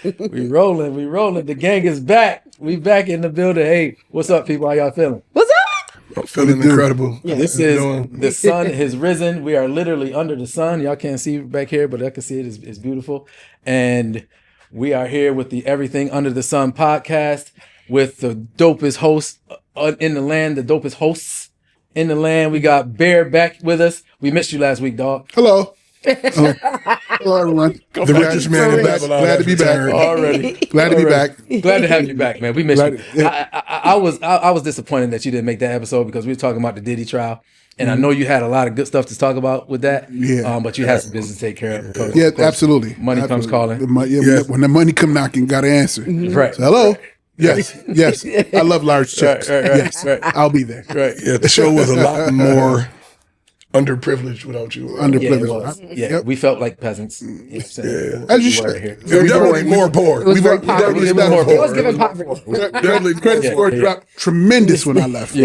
We rolling. The gang is back. We back in the building. Hey, what's up, people? How y'all feeling? What's up? I'm feeling incredible. Yeah. This is the sun has risen. We are literally under the sun. Y'all can't see back here, but I can see it. It's beautiful. And we are here with the Everything Under the Sun podcast with the dopest hosts in the land, the dopest hosts in the land. We got Bear back with us. We missed you last week, dog. Hello. Hello, everyone. The richest man in Babylon. Glad to be back. Already. Glad to be back. Glad to have you back, man. We missed you. I was disappointed that you didn't make that episode because we were talking about the Diddy trial. And I know you had a lot of good stuff to talk about with that. Yeah. But you had some business to take care of. Because, of course, absolutely. Money comes calling. When the money come knocking, got to answer. Right. So, hello. Yes. I love large checks. Right. I'll be there. Right. Yeah, the show was a lot more underprivileged without you. Underprivileged. Yeah, we felt like peasants. As you should. It was definitely more poor. It was more poverty. It was given poverty. Definitely credit score dropped tremendous when I left.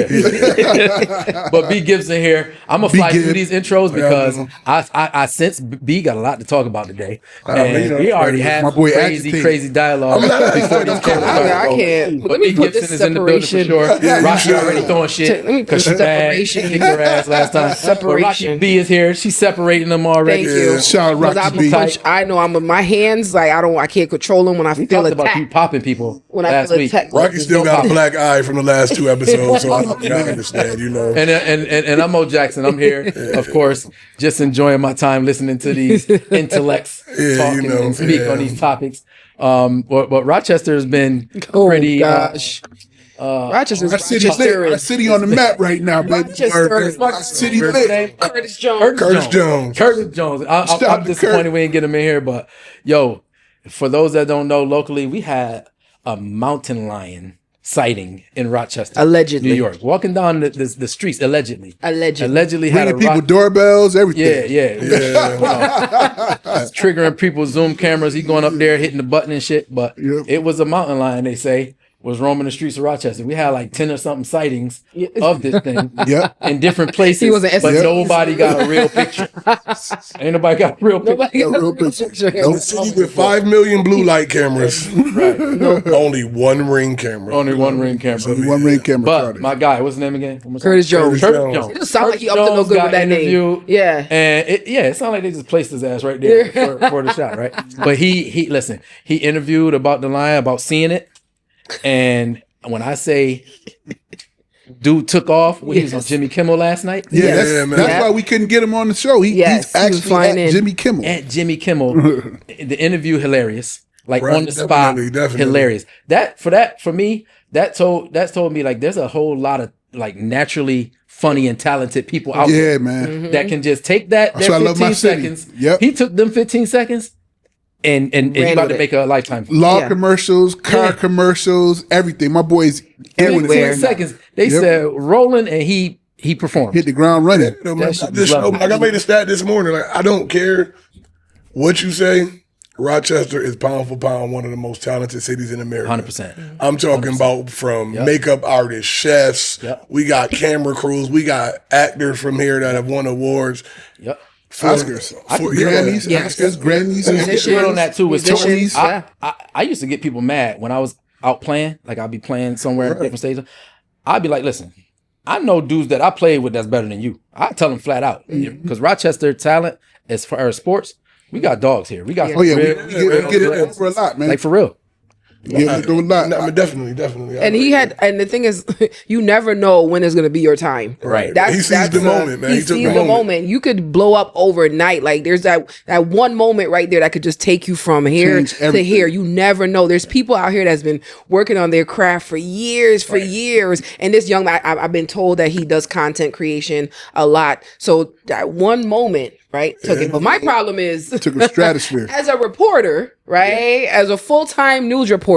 But B Gibson here. I'm gonna fly through these intros because I sense B got a lot to talk about today, and we already had crazy dialogue before these cameras started. I can't. But B Gibson is in the building for sure. Rocky already throwing shit because she's bad. She kicked her ass last time. Separation. Rocky B is here. She's separating them already. Thank you. Shout out Rocky B. I know my hands, like I can't control them when I feel talked attacked. about you popping people when last I feel week. attacked. Rocky still got a black eye from the last two episodes, so I understand, you know. And I'm Mo Jackson. I'm here, of course, just enjoying my time listening to these intellects talk and speak on these topics. But Rochester has been pretty. Rochester's Our city on the map right now, baby. City lit. Curtis Jones. Curtis Jones. I'm disappointed we didn't get him in here, but yo, for those that don't know, locally we had a mountain lion sighting in Rochester, allegedly, New York, walking down the streets. Allegedly had ringing people doorbells, everything. Triggering people's Zoom cameras. He going up there hitting the button and shit. But it was a mountain lion. They say was roaming the streets of Rochester. We had like 10 or something sightings of this thing in different places, but nobody got a real picture. Ain't nobody got a real picture. No city with 5 million blue light cameras. Right. Only one ring camera. But my guy, what's his name again? Curtis Jones. It just sounds like he up to no good with that name. Yeah. And it sounded like they just placed his ass right there for the shot, right? But he listen, he interviewed about the lion, about seeing it. And when I say dude took off when he was on Jimmy Kimmel last night. That's why we couldn't get him on the show. He's actually at Jimmy Kimmel. At Jimmy Kimmel. The interview hilarious. Like on the spot. Definitely. Hilarious. For me, that told me like there's a whole lot of like naturally funny and talented people out there. Man. That can just take that 15 seconds. He took them 15 seconds. And he's about to make a lifetime. Law commercials, car commercials, everything. My boy's everywhere. 15 seconds. They said rolling, and he performed. Hit the ground running. I made a stat this morning. Like I don't care what you say. Rochester is pound for pound one of the most talented cities in America. 100%. I'm talking 100%. About from makeup artists, chefs. We got camera crews. We got actors from here that have won awards. Oscars, Grammys, musicians. On that too with Tonys. I used to get people mad when I was out playing. Like I'd be playing somewhere in different stages. I'd be like, listen, I know dudes that I played with that's better than you. I tell them flat out because Rochester talent as far as sports, we got dogs here. We got we get it over a lot, man. Like for real. Definitely. And the thing is, you never know when it's gonna be your time. Right. He sees the moment, man. He sees the moment. You could blow up overnight. Like there's that one moment right there that could just take you from here to here. You never know. There's people out here that's been working on their craft for years. And this young man, I've been told that he does content creation a lot. So that one moment, right, took it. But my problem is took a stratosphere. As a reporter, right? As a full-time news reporter,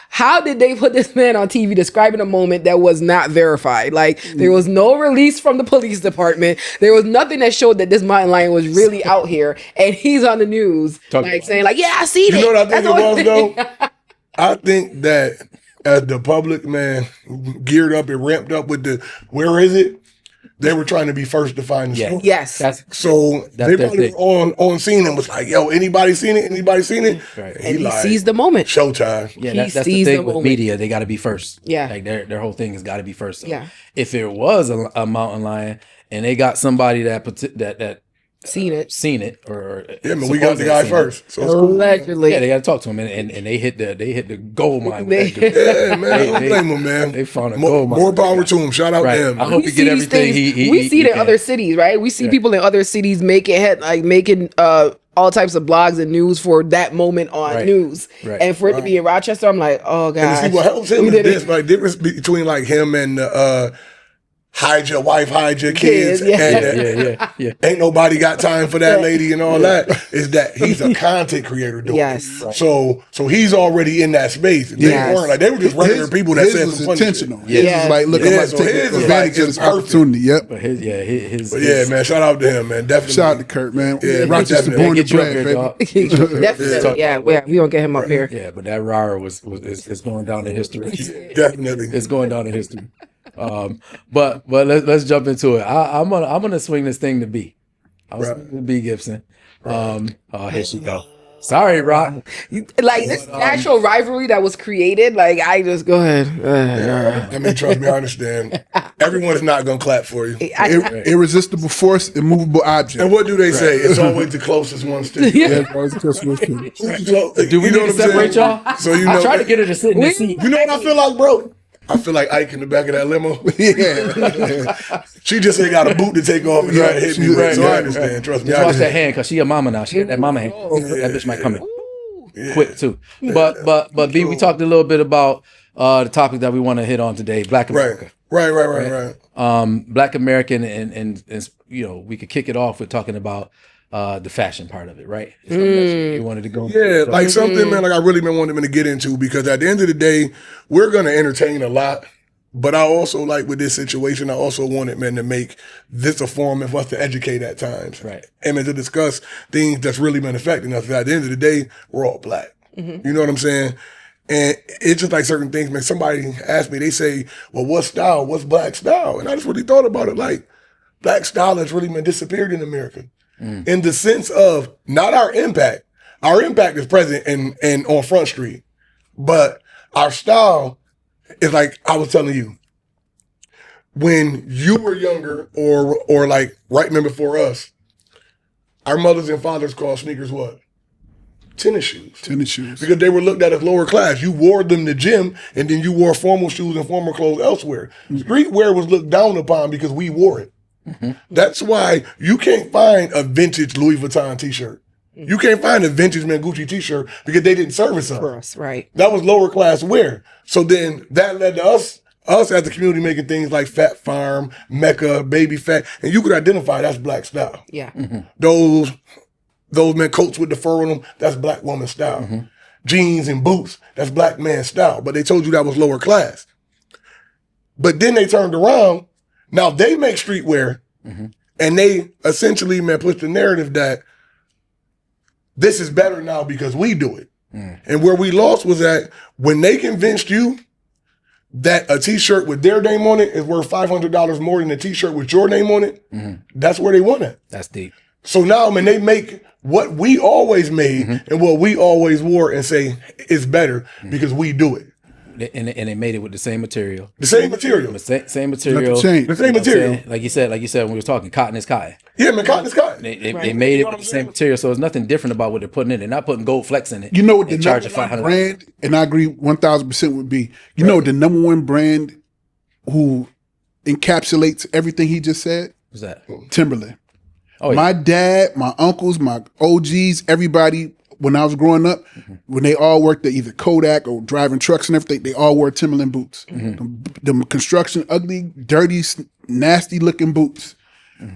how did they put this man on TV describing a moment that was not verified? Like there was no release from the police department. There was nothing that showed that this mountain lion was really out here, and he's on the news saying like, "Yeah, I seen it." You know what I think it was though? I think that as the public man geared up and ramped up with the where is it? they were trying to be first to find the store. Yes. So they probably were on scene and was like, yo, anybody seen it? Anybody seen it? Right. And he seized the moment. Showtime. Yeah, that's the thing with media. They got to be first. Yeah. Like their whole thing has got to be first. So yeah. If it was a mountain lion and they got somebody that seen it or but we got the guy first. So it's allegedly. cool. Yeah, they got to talk to him and they hit the gold mine. Yeah, man. I don't blame him, man. They found a gold mine. More power to him. Shout out to him. I hope he get everything we see it in other cities, right? We see people in other cities making all types of blogs and news for that moment on news. Right. And for it to be in Rochester, I'm like, oh god. And see what helps him is this, like difference between like him and hide your wife, hide your kids. Yeah. Ain't nobody got time for that lady and all that. Is that he's a content creator doing yes. Right. So he's already in that space. They weren't like they were just regular people that said some intentional. Funny shit. His was like, look, I'm about to take advantage of this opportunity. Yep. But his man, shout out to him, man. Definitely. Shout out to Kurt, man. Yeah, Rochester born to brand, baby. Definitely. Yeah, we don't get him up here. Yeah, but that rara is going down in history. Definitely. It's going down in history. But let's jump into it. I'm gonna swing this thing to B. I was swinging to B Gibson. Here she go. Sorry, Rock. Like this natural rivalry that was created. Like I just go ahead. I mean, trust me, I understand. Everyone is not gonna clap for you. Irresistible force, immovable object. And what do they say? It's always the closest one still. Yeah, always the closest one still. Do we need to separate y'all? So I tried to get her to sit in the seat. You know what I feel like, bro? I feel like Ike in the back of that limo. Yeah. She just ain't got a boot to take off and try to hit me. Right, so I understand. Trust me. Just watch that hand because she a mama now. She got that mama hand. That bitch might come in quick too. But B, we talked a little bit about the topic that we want to hit on today, Black America. Right. Black American and you know, we could kick it off with talking about the fashion part of it, right? You wanted to go. Yeah, like something, man, like I really been wanting to get into because at the end of the day, we're going to entertain a lot. But I also like with this situation, I also wanted, man, to make this a forum for us to educate at times. Right. And to discuss things that's really been affecting us. At the end of the day, we're all black. Mm-hmm. You know what I'm saying? And it's just like certain things, man. Somebody asked me, they say, well, what style? What's black style? And I just really thought about it. Like, black style has really been disappeared in America. In the sense of not our impact. Our impact is present and on Front Street. But our style is like I was telling you. When you were younger or like right now before us, our mothers and fathers called sneakers what? Tennis shoes. Tennis shoes. Because they were looked at as lower class. You wore them to the gym and then you wore formal shoes and formal clothes elsewhere. Streetwear was looked down upon because we wore it. Mm-hmm. That's why you can't find a vintage Louis Vuitton t-shirt. You can't find a vintage Man Gucci t-shirt because they didn't service us. For us, right. That was lower class wear. So then that led to us as the community making things like Fat Farm, Mecca, Baby Fat, and you could identify that's black style. Yeah. Mm-hmm. Those men coats with the fur on them, that's black woman style. Mm-hmm. Jeans and boots, that's black man style. But they told you that was lower class. But then they turned around. Now they make streetwear, and they essentially, man, push the narrative that this is better now because we do it. And where we lost was that when they convinced you that a t-shirt with their name on it is worth $500 more than a t-shirt with your name on it, that's where they won it. That's deep. So now when they make what we always made and what we always wore and say it's better because we do it. And they made it with the same material. The same material. Same material. The same material. Like you said when we were talking, cotton is cotton. Yeah, man, cotton is cotton. They made it with the same material, so there's nothing different about what they're putting in. They're not putting gold flecks in it. You know what the number number one brand, and I agree 1,000% would be, you know what the number one brand who encapsulates everything he just said? What's that? Timberland. Oh, yeah. My dad, my uncles, my OGs, everybody, when I was growing up, when they all worked at either Kodak or driving trucks and everything, they all wore Timberland boots. The construction, ugly, dirty, nasty looking boots.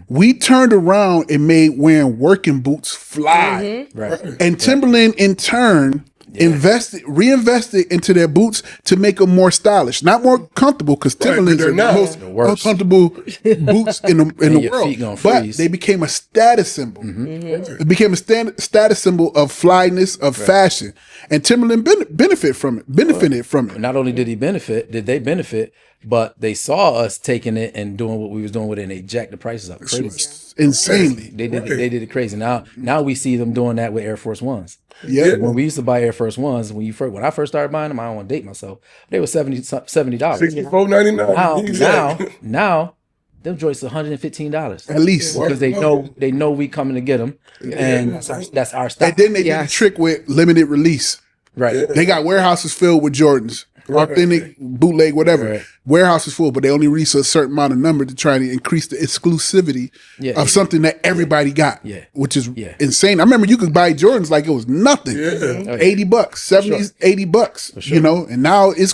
We turned around and made wearing working boots fly. Right. And Timberland in turn reinvested into their boots to make them more stylish, not more comfortable, because Timberlands are the most uncomfortable boots in the world. But they became a status symbol. It became a status symbol of flyness, of fashion, and Timberland benefited from it. Not only did they benefit, but they saw us taking it and doing what we was doing with it, and they jacked the prices up crazy. Insanely. They did it crazy. Now we see them doing that with Air Force Ones. Yeah. When we used to buy Air Force Ones, when I first started buying them, I don't want to date myself. They were $70. $64.99. Now, them joints $115 At least. because they know we coming to get them, and that's our style. And then they did the trick with limited release. Right. They got warehouses filled with Jordans. Authentic, bootleg, whatever. Right. Warehouse is full, but they only release a certain amount of number to try to increase the exclusivity of something that everybody got, which is insane. I remember you could buy Jordans like it was nothing. $80, $70s, $80, you know, and now it's,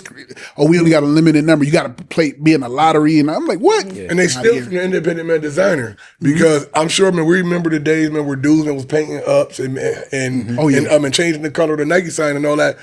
we only got a limited number. You got to be in a lottery. And I'm like, what? And they still from the independent man designer because I'm sure, man, we remember the days, man, where dudes was painting ups and changing the color of the Nike sign and all that.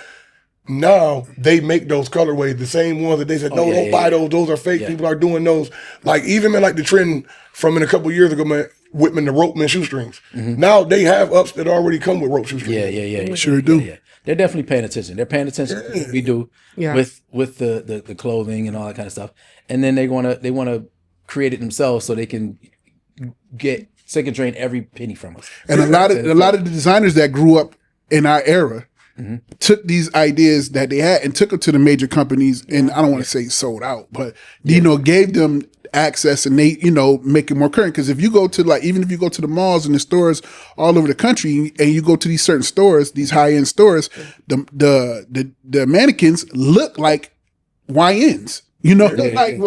Now they make those colorways, the same ones that they said, don't buy those. Those are fake. People are doing those. Like even man, like the trend from a couple years ago, man, Whitman, the ropeman shoestrings. Now they have ups that already come with rope shoestrings. Yeah. Sure do. Yeah. They're definitely paying attention. They're paying attention to what we do with the clothing and all that kind of stuff. And then they wanna create it themselves so they can drain every penny from us. And a lot of the designers that grew up in our era took these ideas that they had and took them to the major companies, and I don't want to say sold out, but you know, gave them access, and they, you know, make it more current. Because if you go to even if you go to the malls and the stores all over the country, and you go to these certain stores, these high end stores, the mannequins look like YNs. You know, like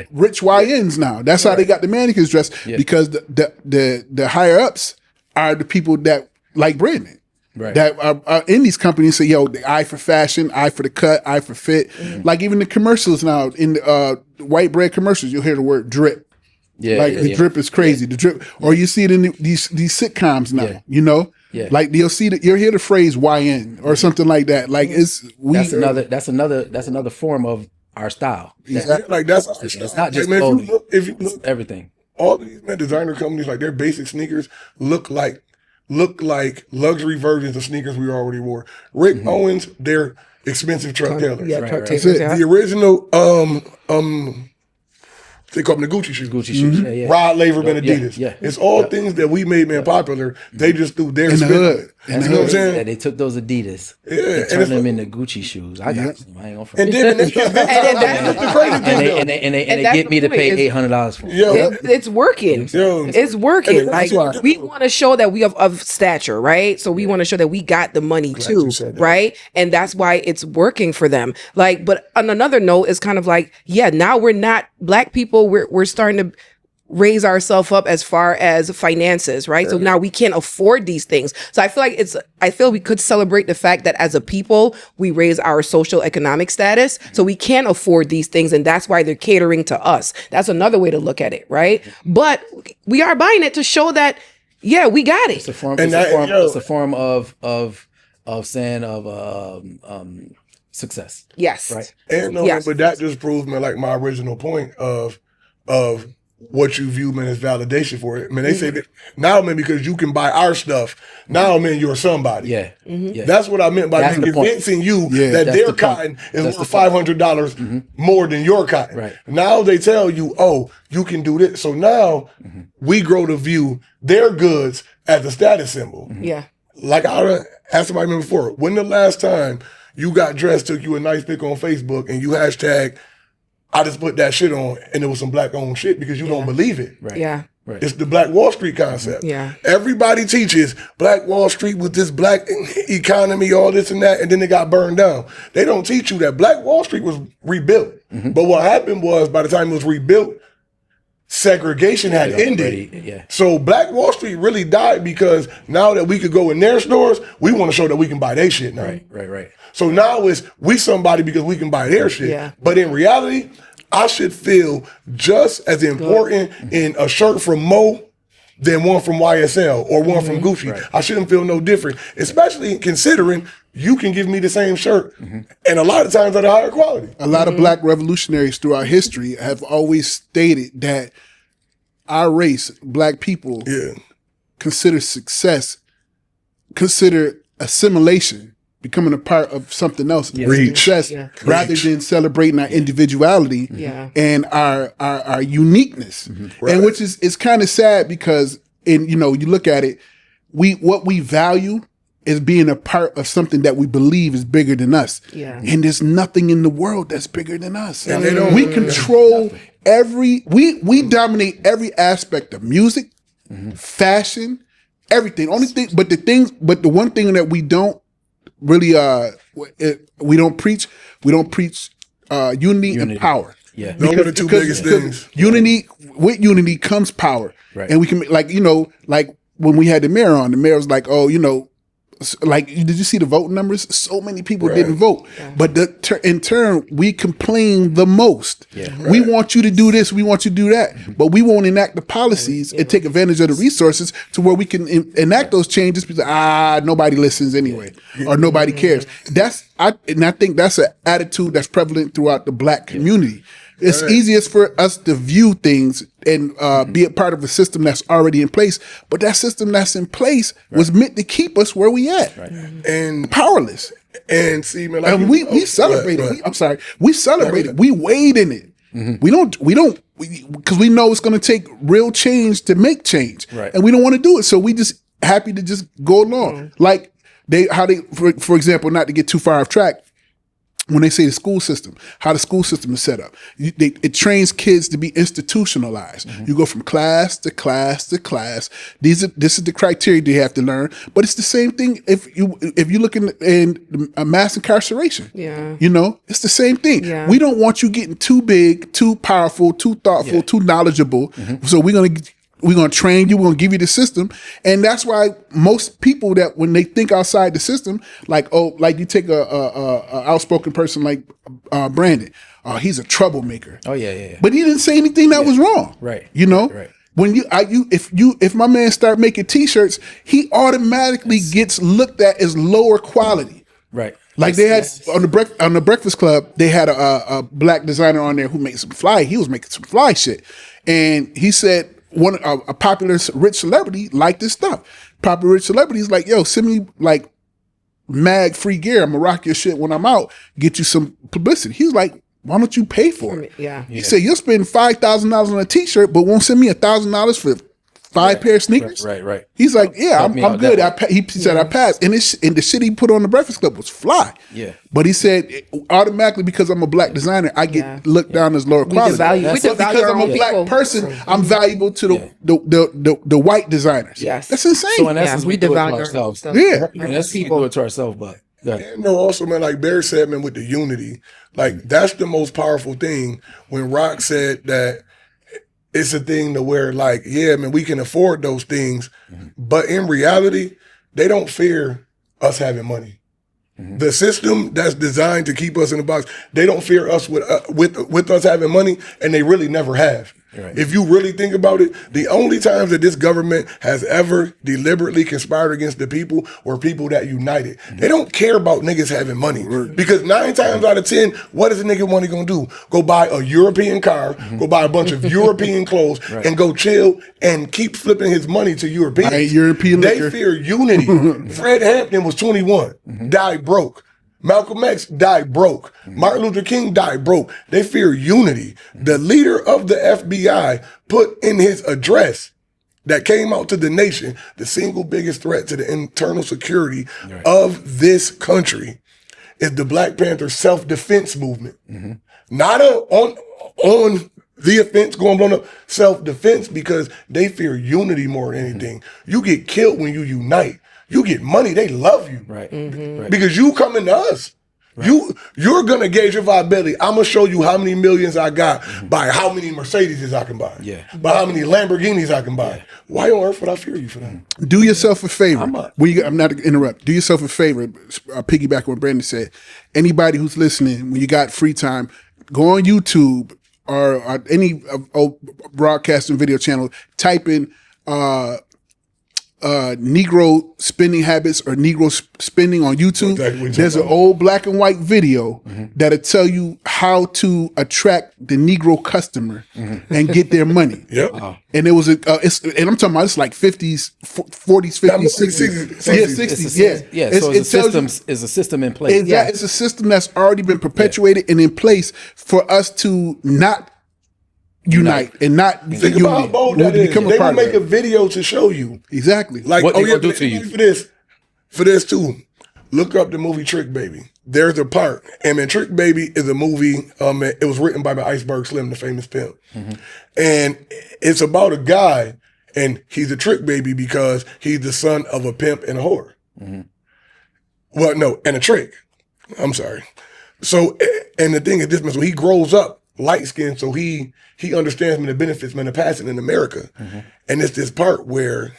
rich YNs now. That's how they got the mannequins dressed because the higher ups are the people that like branding. Right. That are in these companies say, yo, the eye for fashion, eye for the cut, eye for fit. Like even the commercials now, in the white bread commercials, you'll hear the word drip. The drip is crazy. The drip, or you see it in these sitcoms now. You know, like you'll hear the phrase YN or something like that. Like that's another form of our style. That's our style. It's not just clothing. If you look, everything. All these designer companies, like their basic sneakers look like luxury versions of sneakers we already wore. Rick Owens, they're expensive Chuck Taylors. Chuck Taylors. The original, they call them the Gucci shoes. Rod Laver and Adidas. It's all things that we made popular. They just threw their spin on it. You know what I'm saying? They took those Adidas and turned them into Gucci shoes. I got them. I ain't gonna front. And that's the crazy thing. And they get me to pay $800 for them. It's working. It's working. Like we want to show that we of stature, right? So we want to show that we got the money too, right? And that's why it's working for them. Like, but on another note, it's kind of like, now we're not black people. We're starting to raise ourselves up as far as finances, right? So now we can't afford these things. So I feel we could celebrate the fact that as a people, we raise our social economic status. So we can't afford these things. And that's why they're catering to us. That's another way to look at it, right? But we are buying it to show that, we got it. It's a form of saying success. Yes. Right. And but that just proves, man, like my original point of what you view, man, as validation for it. I mean, they say that now, man, because you can buy our stuff, now, man, you're somebody. That's what I meant by convincing you that their cotton is worth $500 more than your cotton. Right. Now they tell you, you can do this. So now we grow to view their goods as a status symbol. Like I asked somebody before, when the last time you got dressed, took you a nice pic on Facebook, and you hashtag, I just put that shit on, and it was some black owned shit because you don't believe it. Right. Right. It's the Black Wall Street concept. Everybody teaches Black Wall Street with this black economy, all this and that, and then it got burned down. They don't teach you that Black Wall Street was rebuilt. But what happened was, by the time it was rebuilt, segregation had ended. So Black Wall Street really died because now that we could go in their stores, we want to show that we can buy their shit now. Right. So now it's we somebody because we can buy their shit. But in reality, I should feel just as important in a shirt from Mo than one from YSL or one from Gucci. I shouldn't feel no different, especially considering you can give me the same shirt and a lot of times at a higher quality. A lot of black revolutionaries throughout history have always stated that our race, black people, consider success, consider assimilation becoming a part of something else, Reach. success, rather than celebrating our individuality and our uniqueness. Right. And which is kind of sad because you look at it, what we value is being a part of something that we believe is bigger than us. Yeah. And there's nothing in the world that's bigger than us. And they don't- We control we dominate every aspect of music, fashion, everything. But the one thing that we don't really we don't preach unity and power. Yeah. Those are the two biggest things. With unity comes power. Right. And we can like when we had the mayor on, the mayor was like, did you see the vote numbers? So many people didn't vote. But in turn, we complain the most. Yeah. We want you to do this, we want you to do that. But we won't enact the policies and take advantage of the resources to where we can enact those changes because nobody listens anyway or nobody cares. I think that's an attitude that's prevalent throughout the Black community. It's easiest for us to view things and be a part of a system that's already in place. But that system that's in place was meant to keep us where we at. Right. And powerless. And see, man, and we celebrate it. I'm sorry. We celebrate it. We wade in it. We don't because we know it's going to take real change to make change. Right. And we don't want to do it. So we just happy to just go along. Like for example, not to get too far off track, when they say the school system, how the school system is set up, it trains kids to be institutionalized. You go from class to class to class. This is the criteria they have to learn. But it's the same thing if you look in mass incarceration. Yeah, it's the same thing. Yeah. We don't want you getting too big, too powerful, too thoughtful, too knowledgeable. So we're gonna train you. We're gonna give you the system, and that's why most people that when they think outside the system, like you take a outspoken person like Brandon. He's a troublemaker. Oh yeah. But he didn't say anything that was wrong. Right. Right. When if my man start making T-shirts, he automatically gets looked at as lower quality. Right. Like they had on the Breakfast Club, they had a Black designer on there who made he was making some fly shit, and he said. A popular rich celebrity liked this stuff. Popular rich celebrities like, yo, send me like mag free gear. I'm gonna rock your shit when I'm out. Get you some publicity. He was like, why don't you pay for it? Yeah. He said you'll spend $5,000 on a T-shirt, but won't send me $1,000 for 5 pair of sneakers. Right. He's like, yeah, I'm good. He said I passed, and the shit he put on the Breakfast Club was fly. Yeah. But he said automatically because I'm a Black designer, I get looked down as lower quality. Because I'm a Black person, I'm valuable to the white designers. Yes. That's insane. So in essence, we do it to ourselves. Yeah. In essence, we do it to ourselves, but. And also, man, like Barry said, man, with the unity, like that's the most powerful thing. When Rock said that it's a thing to where, like, yeah, man, we can afford those things, but in reality, they don't fear us having money. The system that's designed to keep us in the box, they don't fear us with us having money, and they really never have. Right. If you really think about it, the only times that this government has ever deliberately conspired against the people were people that united. They don't care about niggas having money because 9 times out of 10, what is a nigga money gonna do? Go buy a European car, go buy a bunch of European clothes, and go chill and keep flipping his money to Europeans. They fear unity. Fred Hampton was 21, died broke. Malcolm X died broke. Martin Luther King died broke. They fear unity. The leader of the FBI put in his address that came out to the nation, the single biggest threat to the internal security of this country is the Black Panther self-defense movement. Not on the offense going blown up, self-defense, because they fear unity more than anything. You get killed when you unite. You get money, they love you. Right. Because you coming to us. Right. You're gonna gauge your viability. I'm gonna show you how many millions I got by how many Mercedes I can buy. Yeah. By how many Lamborghinis I can buy. Yeah. Why on earth would I fear you for that? Do yourself a favor. I'm not to interrupt. Do yourself a favor. Piggyback on what Brandon said. Anybody who's listening, when you got free time, go on YouTube or any broadcasting video channel, type in Negro spending habits or Negro spending on YouTube, Exactly. there's an old black and white video that'll tell you how to attract the Negro customer and get their money. Yep. And it was and I'm talking about it's like 50s, 40s, 50s, 60s. Yeah, 60s. Yeah. So it's a system in place. Exactly. It's a system that's already been perpetuated and in place for us to not unite and not Think about how bold that is. They will make a video to show you. Exactly. Like, what oh they yeah, gonna do to you. For this too. Look up the movie Trick Baby. There's a part, and man, Trick Baby is a movie. It was written by Iceberg Slim, the famous pimp, and it's about a guy, and he's a trick baby because he's the son of a pimp and a whore. Well, no, and a trick. I'm sorry. So, and the thing is this, man, so he grows up light skinned, so he understands the benefits, man, of passing in America. And it's this part where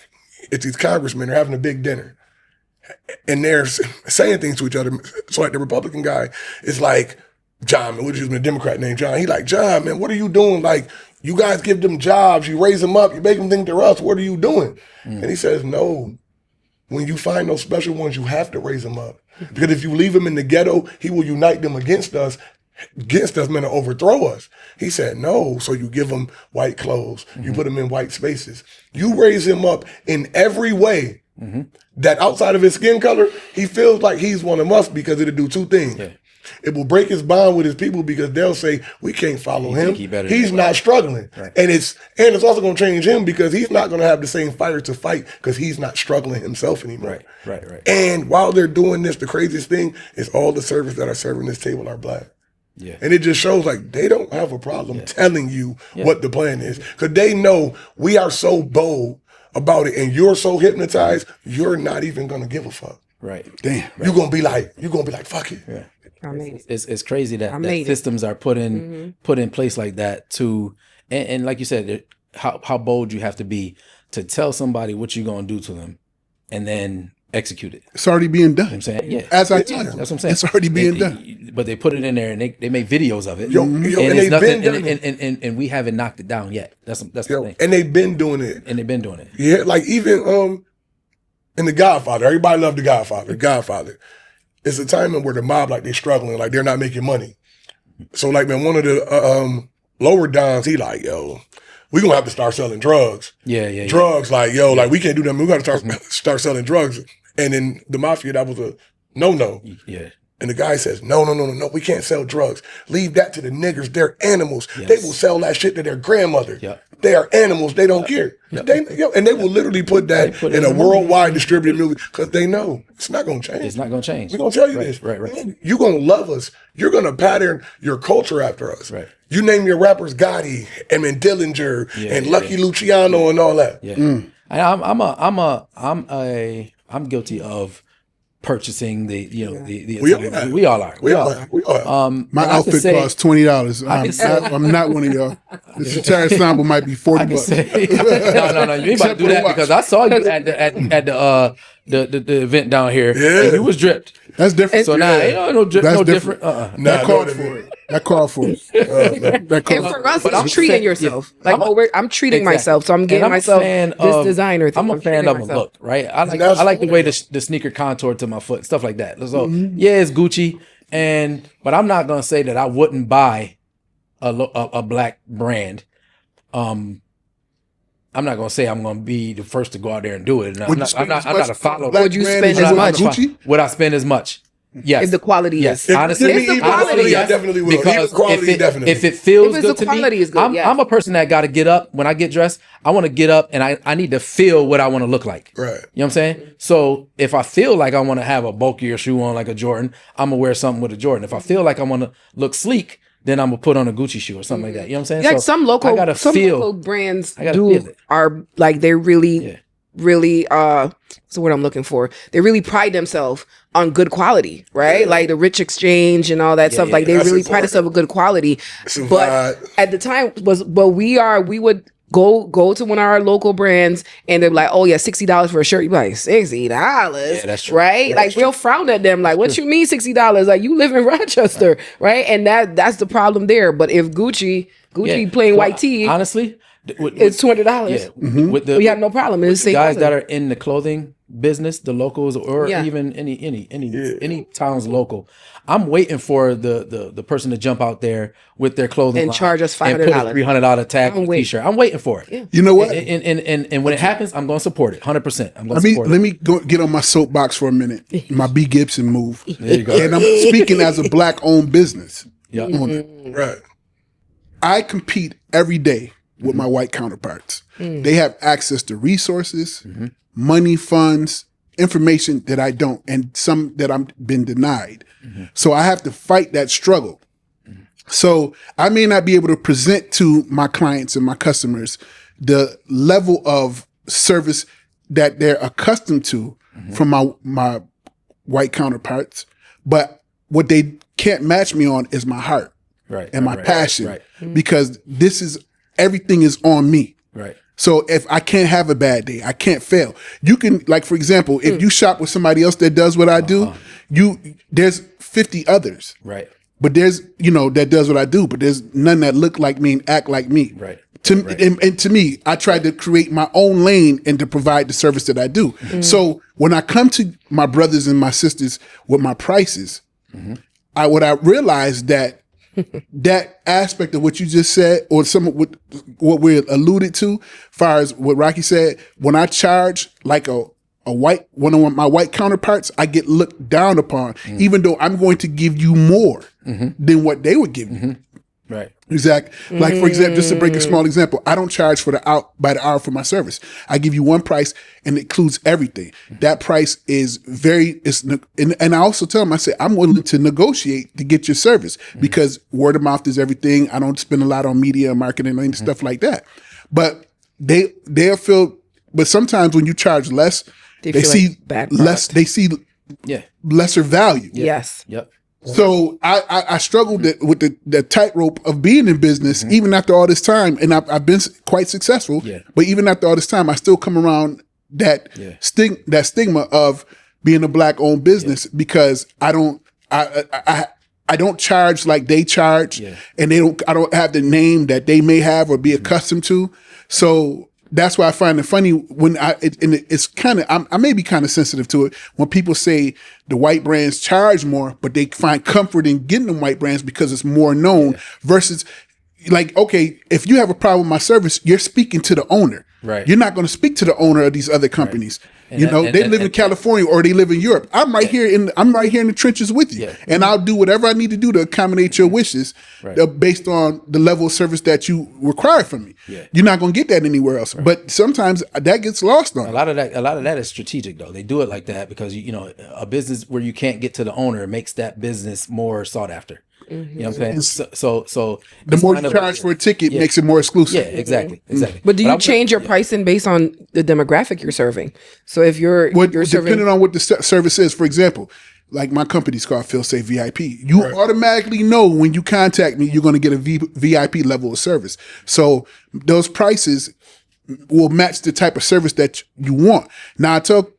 it's these congressmen are having a big dinner. And they're saying things to each other. So like the Republican guy is like, John, man, we're using a Democrat named John. He like, John, man, what are you doing? Like, you guys give them jobs, you raise them up, you make them think they're us. What are you doing? And he says, no. When you find those special ones, you have to raise them up. Because if you leave them in the ghetto, he will unite them against us, man, to overthrow us. He said, no. So you give them white clothes. You put them in white spaces. You raise him up in every way that outside of his skin color, he feels like he's one of us because it'll do two things. Yeah. It will break his bond with his people because they'll say, we can't follow him. He's not struggling. Right. And it's also going to change him because he's not going to have the same fire to fight because he's not struggling himself anymore. Right. And while they're doing this, the craziest thing is all the servers that are serving this table are black. Yeah. And it just shows like they don't have a problem telling you what the plan is because they know we are so bold about it and you're so hypnotized, you're not even going to give a fuck. Right. Damn. Right. You're going to be like, fuck it. Yeah. It's crazy that systems are put in place like that to, and like you said, how bold you have to be to tell somebody what you're going to do to them and then execute it. It's already being done. You know what I'm saying? Yeah. As I tell you. That's what I'm saying. It's already being done. But they put it in there and they make videos of it. And it's nothing, and we haven't knocked it down yet. That's the thing. And they've been doing it. Yeah, like even in The Godfather, everybody loved The Godfather. Godfather. It's a time where the mob, like, they're struggling, like, they're not making money. So, like, man, one of the lower dons, he like, yo, we gonna have to start selling drugs. Yeah. Drugs, like, yo, like, we can't do that. We gotta start selling drugs. And in the mafia, that was a no. Yeah. And the guy says, no, we can't sell drugs. Leave that to the niggers. They're animals. Yes. They will sell that shit to their grandmother. Yep. They are animals. They don't care. Yep. And they will literally put that in a worldwide distributed movie because they know it's not going to change. It's not going to change. We're going to tell you this. Right. Man, you're going to love us. You're going to pattern your culture after us. Right. You name your rappers Gotti and then Dillinger and Lucky Luciano and all that. Yeah. I'm guilty of purchasing the we all are. My outfit costs $20. I'm not one of y'all. This entire ensemble might be $40. No, you ain't about to do that because I saw you at the event down here. Yeah, and you was dripped. That's different. So now no different. That called for it. That called for it. And for us, it's treating yourself. I'm treating myself, so I'm getting myself this designer thing. I'm a fan of a look, right? I like the way the sneaker contour to my foot, stuff like that. So it's Gucci, but I'm not gonna say that I wouldn't buy a black brand. I'm not gonna say I'm gonna be the first to go out there and do it. I'm not a follower. Would you spend as much? Would I spend as much? Yes. If the quality is. Honestly, I definitely will. Because if it feels good to me, I'm a person that got to get up when I get dressed. I want to get up and I need to feel what I want to look like. Right. You know what I'm saying? So if I feel like I want to have a bulkier shoe on like a Jordan, I'm going to wear something with a Jordan. If I feel like I want to look sleek, then I'm going to put on a Gucci shoe or something like that. You know what I'm saying? Yeah, so some local brands are like, they're really, what's the word I'm looking for? They really pride themselves on good quality, right? Yeah. Like the Rich Exchange and all that stuff. Like they really pride themselves on good quality. But at the time we would go to one of our local brands and they're like, oh yeah, $60 for a shirt. You're like, $60? Yeah, that's true. Right? That's we'll frown at them like, what you mean $60? Like you live in Rochester, right? And that's the problem there. But if Gucci plain white tee. Honestly, It's $20. Yeah, with the We have no problem. It's the guys $8. that are in the clothing business, the locals, or Yeah. even any towns local. I'm waiting for the person to jump out there with their clothing And line charge us and put a $500. $300 tag on I'm a waiting. t-shirt. I'm waiting for it. Yeah. You know what? And when it happens, I'm going to support it 100%. I'm going to support Let it. me go get on my soapbox for a minute. My B. Gibson move. There you go. And I'm speaking as a black-owned business. Yeah. Right. I compete every day with my white counterparts. They have access to resources, money, funds, information that I don't, and some that I've been denied. So I have to fight that struggle. So I may not be able to present to my clients and my customers the level of service that they're accustomed to from my white counterparts, but what they can't match me on is my heart Right. and my passion, Right. because everything is on me. Right. So if I can't have a bad day, I can't fail. You can, like, for example, if you shop with somebody else that does what I do, there's 50 others. Right. But there's, that does what I do, but there's none that look like me and act like me. Right. And to me, I tried to create my own lane and to provide the service that I do. So when I come to my brothers and my sisters with my prices, what I realized that that aspect of what you just said, or some of what we alluded to, far as what Rocky said, when I charge like one of my white counterparts, I get looked down upon, even though I'm going to give you more than what they would give you. Right. Exactly. Like, for example, just to break a small example, I don't charge by the hour for my service. I give you one price and it includes everything. That price is and I also tell them, I say, I'm willing to negotiate to get your service because word of mouth is everything. I don't spend a lot on media and marketing and stuff like that. But they'll feel, but sometimes when you charge less, they see like bad less, product. they see lesser value. Yes. Yep. So I struggled with the tightrope of being in business, even after all this time, and I've been quite successful. Yeah. But even after all this time, I still come around that stigma of being a black-owned business because I don't charge like they charge, and I don't have the name that they may have or be accustomed to. So that's why I find it funny when it's kind of, I may be kind of sensitive to it when people say the white brands charge more, but they find comfort in getting them white brands because it's more known versus like, okay, if you have a problem with my service, you're speaking to the owner. Right. You're not going to speak to the owner of these other companies. And They live in California or they live in Europe. I'm right here in the trenches with you, and I'll do whatever I need to do to accommodate your wishes, based on the level of service that you require from me. Yeah. You're not going to get that anywhere else. But sometimes that gets lost on A lot of that is strategic though. They do it like that because a business where you can't get to the owner makes that business more sought after. You know what I'm saying? So the more you charge for a ticket makes it more exclusive. Yeah, exactly. But do you change your pricing based on the demographic you're serving? So if you're serving, depending on what the service is, for example, like my company's called Feel Safe VIP. You automatically know when you contact me, you're going to get a VIP level of service. So those prices will match the type of service that you want. Now I tell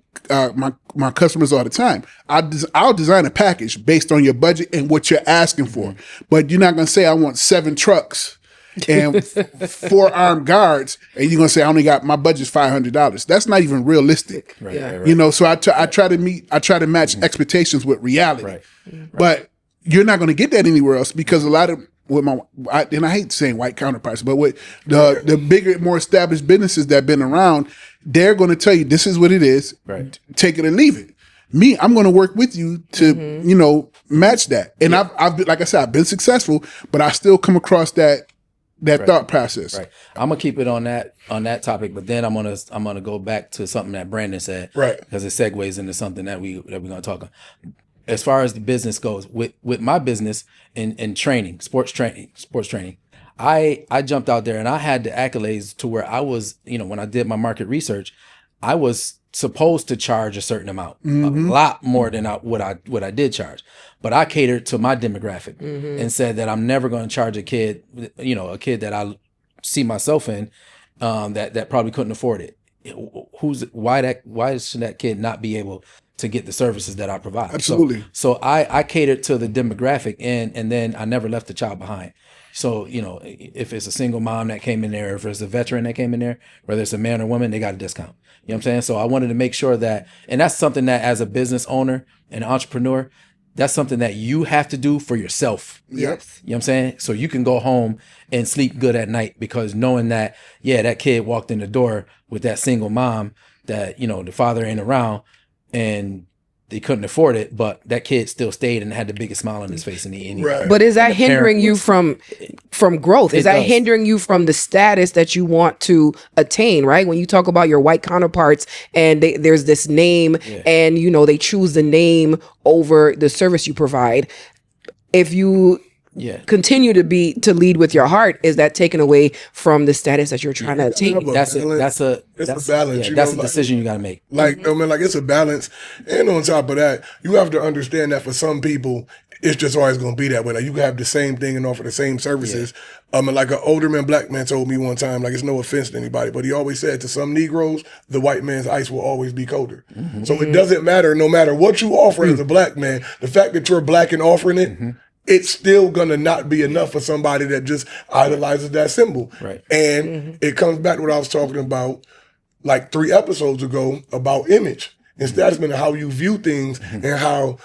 my customers all the time, I'll design a package based on your budget and what you're asking for. But you're not going to say I want 7 trucks and 4 armed guards, and you're going to say my budget's $500. That's not even realistic. Right. So I try to match expectations with reality. Right. But you're not going to get that anywhere else because a lot of and I hate saying white counterparts, but with the bigger, more established businesses that have been around, they're going to tell you this is what it is. Right. Take it or leave it. Me, I'm going to work with you to match that. And I've been, like I said, I've been successful, but I still come across that thought process. Right. I'm gonna keep it on that topic, but then I'm gonna go back to something that Brandon said. Right. Because it segues into something that we're gonna talk on. As far as the business goes, with my business in training, sports training, I jumped out there and I had the accolades to where I was, when I did my market research, I was supposed to charge a certain amount, a lot more than what I did charge. But I catered to my demographic and said that I'm never going to charge a kid, a kid that I see myself in, that probably couldn't afford it. Why should that kid not be able to get the services that I provide? Absolutely. So I catered to the demographic and then I never left the child behind. So, if it's a single mom that came in there, if it's a veteran that came in there, whether it's a man or woman, they got a discount. You know what I'm saying? So I wanted to make sure that, and that's something that as a business owner and entrepreneur, that's something that you have to do for yourself. Yep. Yes. You know what I'm saying? So you can go home and sleep good at night because knowing that, that kid walked in the door with that single mom that, the father ain't around and they couldn't afford it, but that kid still stayed and had the biggest smile on his face in the end. Right. But is that hindering you from growth? Is that does. hindering you from the status that you want to attain, right? When you talk about your white counterparts and there's this name and, they choose the name over the service you provide. If you continue to lead with your heart, is that taken away from the status that you're trying to attain? That's a balance. Yeah, That's a decision you got to make. Like, it's a balance. And on top of that, you have to understand that for some people, it's just always going to be that way. Like, you can have the same thing and offer the same services. Like an older black man told me one time, like, it's no offense to anybody, but he always said to some Negroes, the white man's ice will always be colder. Mm-hmm. So it doesn't matter, no matter what you offer as a black man, the fact that you're black and offering it, it's still gonna not be enough for somebody that just idolizes that symbol. Right. And it comes back to what I was talking about like 3 episodes ago about image and status and how you view things and how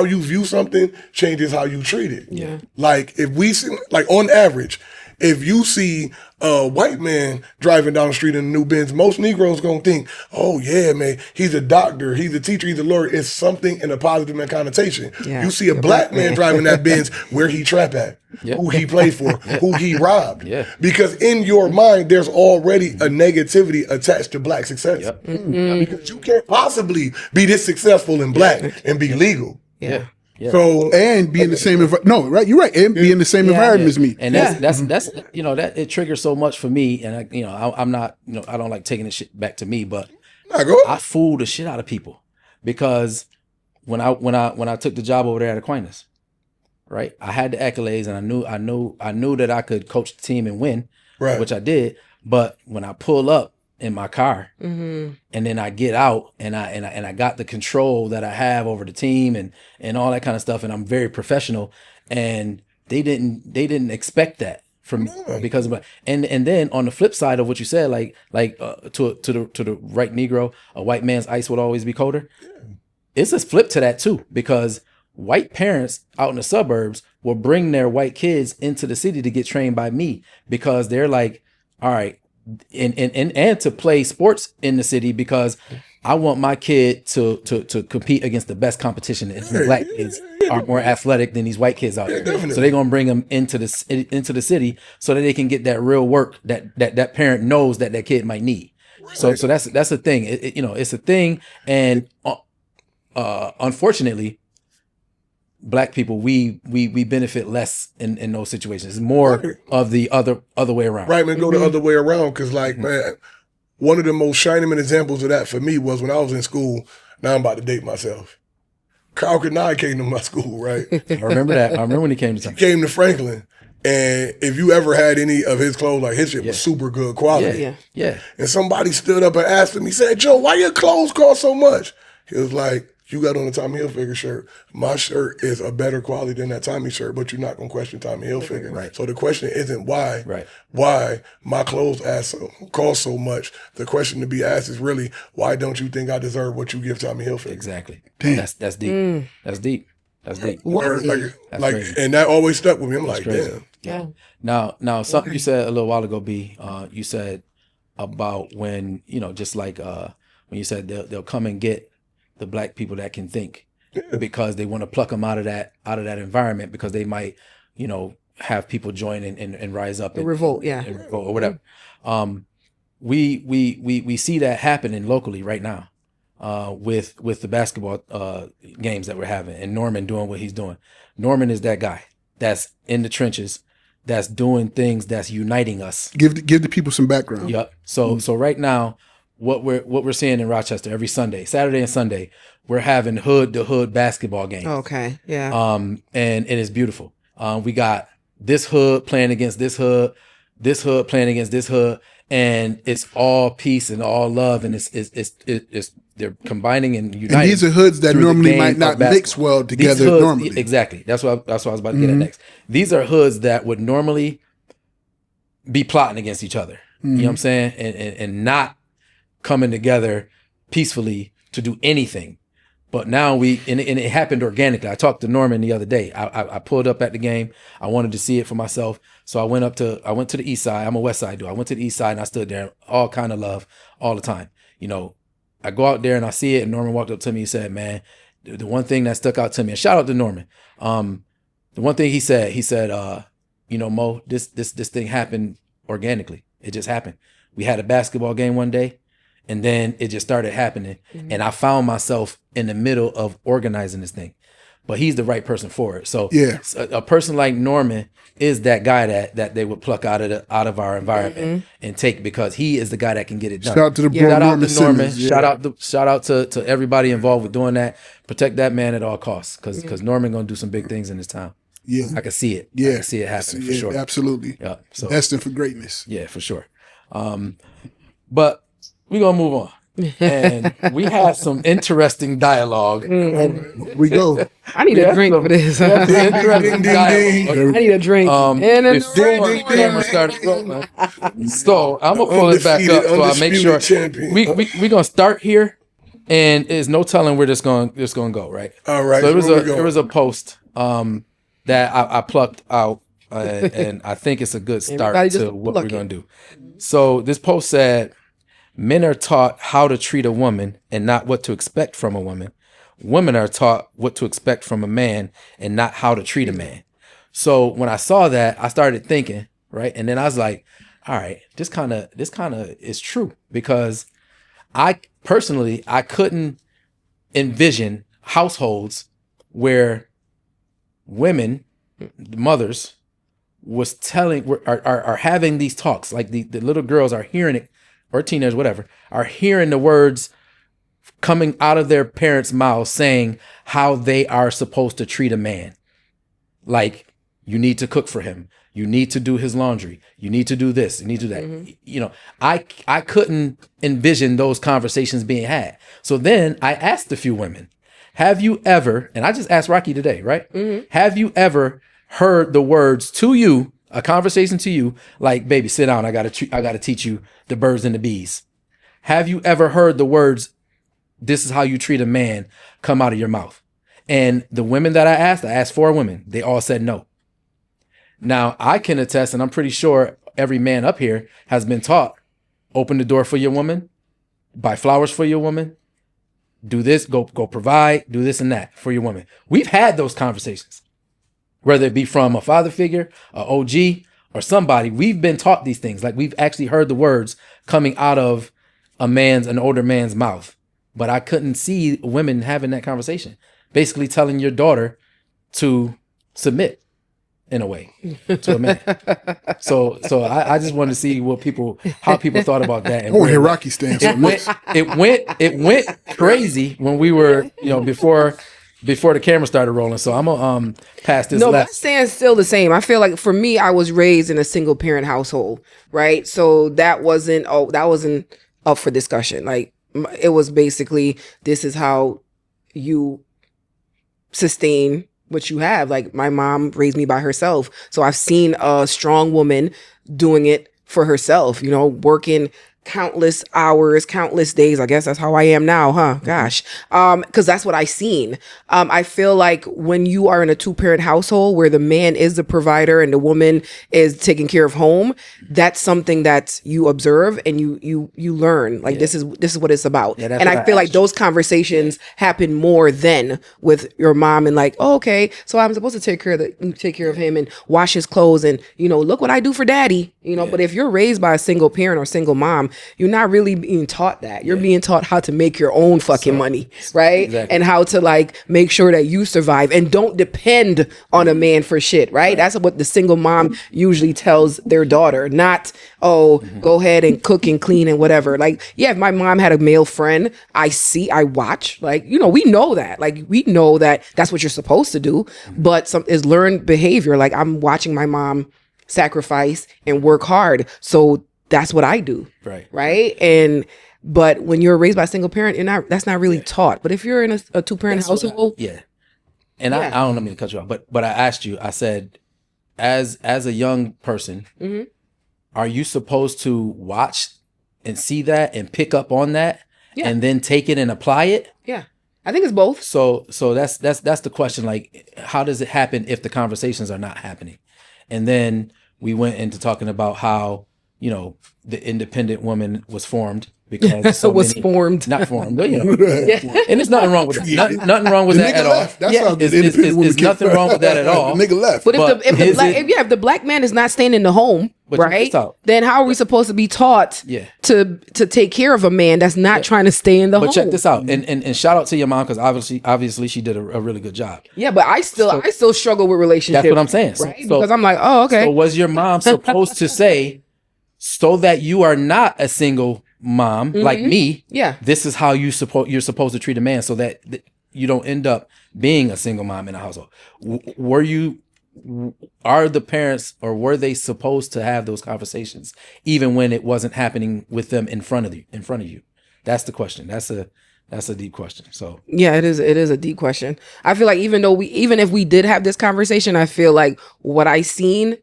you view something changes how you treat it. Yeah. Like if we see, like on average, if you see a white man driving down the street in a new Benz, most Negroes gonna think, oh yeah, man, he's a doctor, he's a teacher, he's a lawyer. It's something in a positive connotation. Yeah. You see a black man driving that Benz, where he trap at, who he played for, who he robbed. Yeah. Because in your mind, there's already a negativity attached to black success. Yep. Because you can't possibly be this successful in black and be legal. Yeah. Yeah. So And be in the same right, you're right, and be in the same environment as me. And that's that it triggers so much for me. And I'm not, I don't like taking this shit back to me, but I fool the shit out of people because when I took the job over there at Aquinas, right, I had the accolades and I knew that I could coach the team and win, Right. which I did. But when I pull up in my car and then I get out and I got the control that I have over the team and all that kind of stuff, and I'm very professional, and they didn't expect that from me because of and then on the flip side of what you said, like to the right Negro, a white man's ice would always be colder. It's a flip to that too, because white parents out in the suburbs will bring their white kids into the city to get trained by me because they're like, all right, and to play sports in the city because I want my kid to compete against the best competition. And the black kids are more athletic than these white kids out there. Definitely. So they're gonna bring them into the city so that they can get that real work that parent knows that kid might need. Right. So that's the thing. It's a thing, and unfortunately, black people we benefit less in those situations. It's more of the other way around. Right, man, go the other way around. Because, like, man, one of the most shining examples of that for me was when I was in school. Now I'm about to date myself. Kyle Kanai came to my school, right? I remember that. I remember when he came to town. He came to Franklin. And if you ever had any of his clothes, like his shit was super good quality. Yeah. And somebody stood up and asked him, he said, Joe, why your clothes cost so much? He was like, you got on a Tommy Hilfiger shirt. My shirt is a better quality than that Tommy shirt, but you're not going to question Tommy Hilfiger. Right. So the question isn't why. Right. Why my clothes cost so much. The question to be asked is really, why don't you think I deserve what you give Tommy Hilfiger? Exactly. That's deep. That's deep. That's deep. Like, crazy. and that always stuck with me. I'm like, crazy. damn. Yeah. Now, something you said a little while ago, B. You said about when just like when you said they'll come and get the black people that can think because they want to pluck them out of that environment because they might have people join and rise up and revolt, or whatever. We see that happening locally right now with the basketball games that we're having and Norman doing what he's doing. Norman is that guy that's in the trenches, that's doing things that's uniting us. Give the people some background. Yep. So right now, what we're seeing in Rochester every Sunday, Saturday and Sunday, we're having hood to hood basketball games. Okay. Yeah. And it is beautiful. We got this hood playing against this hood playing against this hood, and it's all peace and all love, and it's they're combining and uniting. And these are hoods that through the normally game might of not basketball. mix well These together hoods- normally. Exactly. That's what I was about to get at next. These are hoods that would normally be plotting against each other. You know what I'm saying? And not coming together peacefully to do anything. But now and it happened organically. I talked to Norman the other day. I pulled up at the game. I wanted to see it for myself. So I went to the east side. I'm a west side dude. I went to the east side and I stood there, all kind of love all the time. You know, I go out there and I see it, and Norman walked up to me and said, man, the one thing that stuck out to me, and shout out to Norman. The one thing he said, you know, Mo, this thing happened organically. It just happened. We had a basketball game one day, and then it just started happening. And I found myself in the middle of organizing this thing. But he's the right person for it. So a person like Norman is that guy that they would pluck out of our environment and take, because he is the guy that can get it done. Shout out to the bro, Shout out Norman to Norman. Simmons. Shout out to everybody involved with doing that. Protect that man at all costs, because Norman gonna do some big things in this town. Yeah. I can see it. Yeah. I can see it happening for sure. Absolutely. Yeah. So Destined for greatness. yeah, for sure. But we're gonna move on. And we had some interesting dialogue. We go. I need a drink for this. I Interesting dialogue. need a drink. Before the camera started rolling. So I'm gonna pull it back up so I make sure Undisputed champion. we gonna start here, and there's no telling where this gonna go, right? All right, So where we going? there was a post that I plucked out, and I think it's a good start Everybody just to what pluck we're it. gonna do. So this post said, men are taught how to treat a woman and not what to expect from a woman. Women are taught what to expect from a man and not how to treat a man. So when I saw that, I started thinking, right? And then I was like, all right, this kind of is true, because I personally couldn't envision households where women, mothers, are having these talks. Like the little girls are hearing it, or teenagers, whatever, are hearing the words coming out of their parents' mouths saying how they are supposed to treat a man. Like, you need to cook for him. You need to do his laundry. You need to do this. You need to do that. You know, I couldn't envision those conversations being had. So then I asked a few women, have you ever, and I just asked Rocky today, right? Have you ever heard the words to you, a conversation to you, like, baby, sit down. I gotta teach you the birds and the bees. Have you ever heard the words, this is how you treat a man, come out of your mouth? And the women that I asked 4 women. They all said no. Now I can attest, and I'm pretty sure every man up here has been taught, open the door for your woman, buy flowers for your woman, do this, go provide, do this and that for your woman. We've had those conversations. Whether it be from a father figure, a OG, or somebody, we've been taught these things. Like, we've actually heard the words coming out of an older man's mouth. But I couldn't see women having that conversation. Basically telling your daughter to submit, in a way, to a man. So I just wanted to see how people thought about that. And I want to hear Rocky stance on this. it went crazy when we were, before the camera started rolling. So I'm gonna pass this. No, my stance still the same. I feel like, for me, I was raised in a single parent household, right? So that wasn't up for discussion. Like, it was basically, this is how you sustain what you have. Like, my mom raised me by herself, so I've seen a strong woman doing it for herself, working countless hours, countless days. I guess that's how I am now, huh? Gosh. Because that's what I seen. I feel like when you are in a 2-parent household where the man is the provider and the woman is taking care of home, that's something that you observe and you learn. Like, this is what it's about. Yeah, and I feel like those conversations happen more than with your mom, and like, oh, okay, so I'm supposed to take care of him and wash his clothes and look what I do for daddy. But if you're raised by a single parent or single mom, you're not really being taught that. You're being taught how to make your own fucking money, right? Exactly. And how to, like, make sure that you survive and don't depend on a man for shit, right? That's what the single mom usually tells their daughter, not, go ahead and cook and clean and whatever. Like, yeah, if my mom had a male friend, I watch, like, we know that. Like, we know that that's what you're supposed to do, but some is learned behavior. Like, I'm watching my mom sacrifice and work hard, so that's what I do. Right. Right. But when you're raised by a single parent, that's not really taught. But if you're in a two-parent household. And I don't mean to cut you off, but I asked you, I said, as a young person, are you supposed to watch and see that and pick up on that and then take it and apply it? Yeah. I think it's both. So that's the question. Like, how does it happen if the conversations are not happening? And then we went into talking about how, the independent woman was formed because formed, not formed, but, and there's nothing wrong with that. Nothing wrong with that at all. That's how the independent woman There's nothing wrong with that at all. The nigga left. But if the black man is not staying in the home, right? Then how are we supposed to be taught to take care of a man that's not trying to stay in the home? But check this out, and shout out to your mom, because obviously she did a really good job. Yeah, but I still struggle with relationships. That's what I'm saying. Right? Because I'm like, oh, okay. So was your mom supposed to say, so that you are not a single mom like me? Yeah. This is how you're supposed to treat a man, so that you don't end up being a single mom in a household. Are the parents, or were they supposed to have those conversations even when it wasn't happening with them in front of you? That's the question. That's a deep question. So yeah, it is a deep question. I feel like even if we did have this conversation, I feel like what I seen,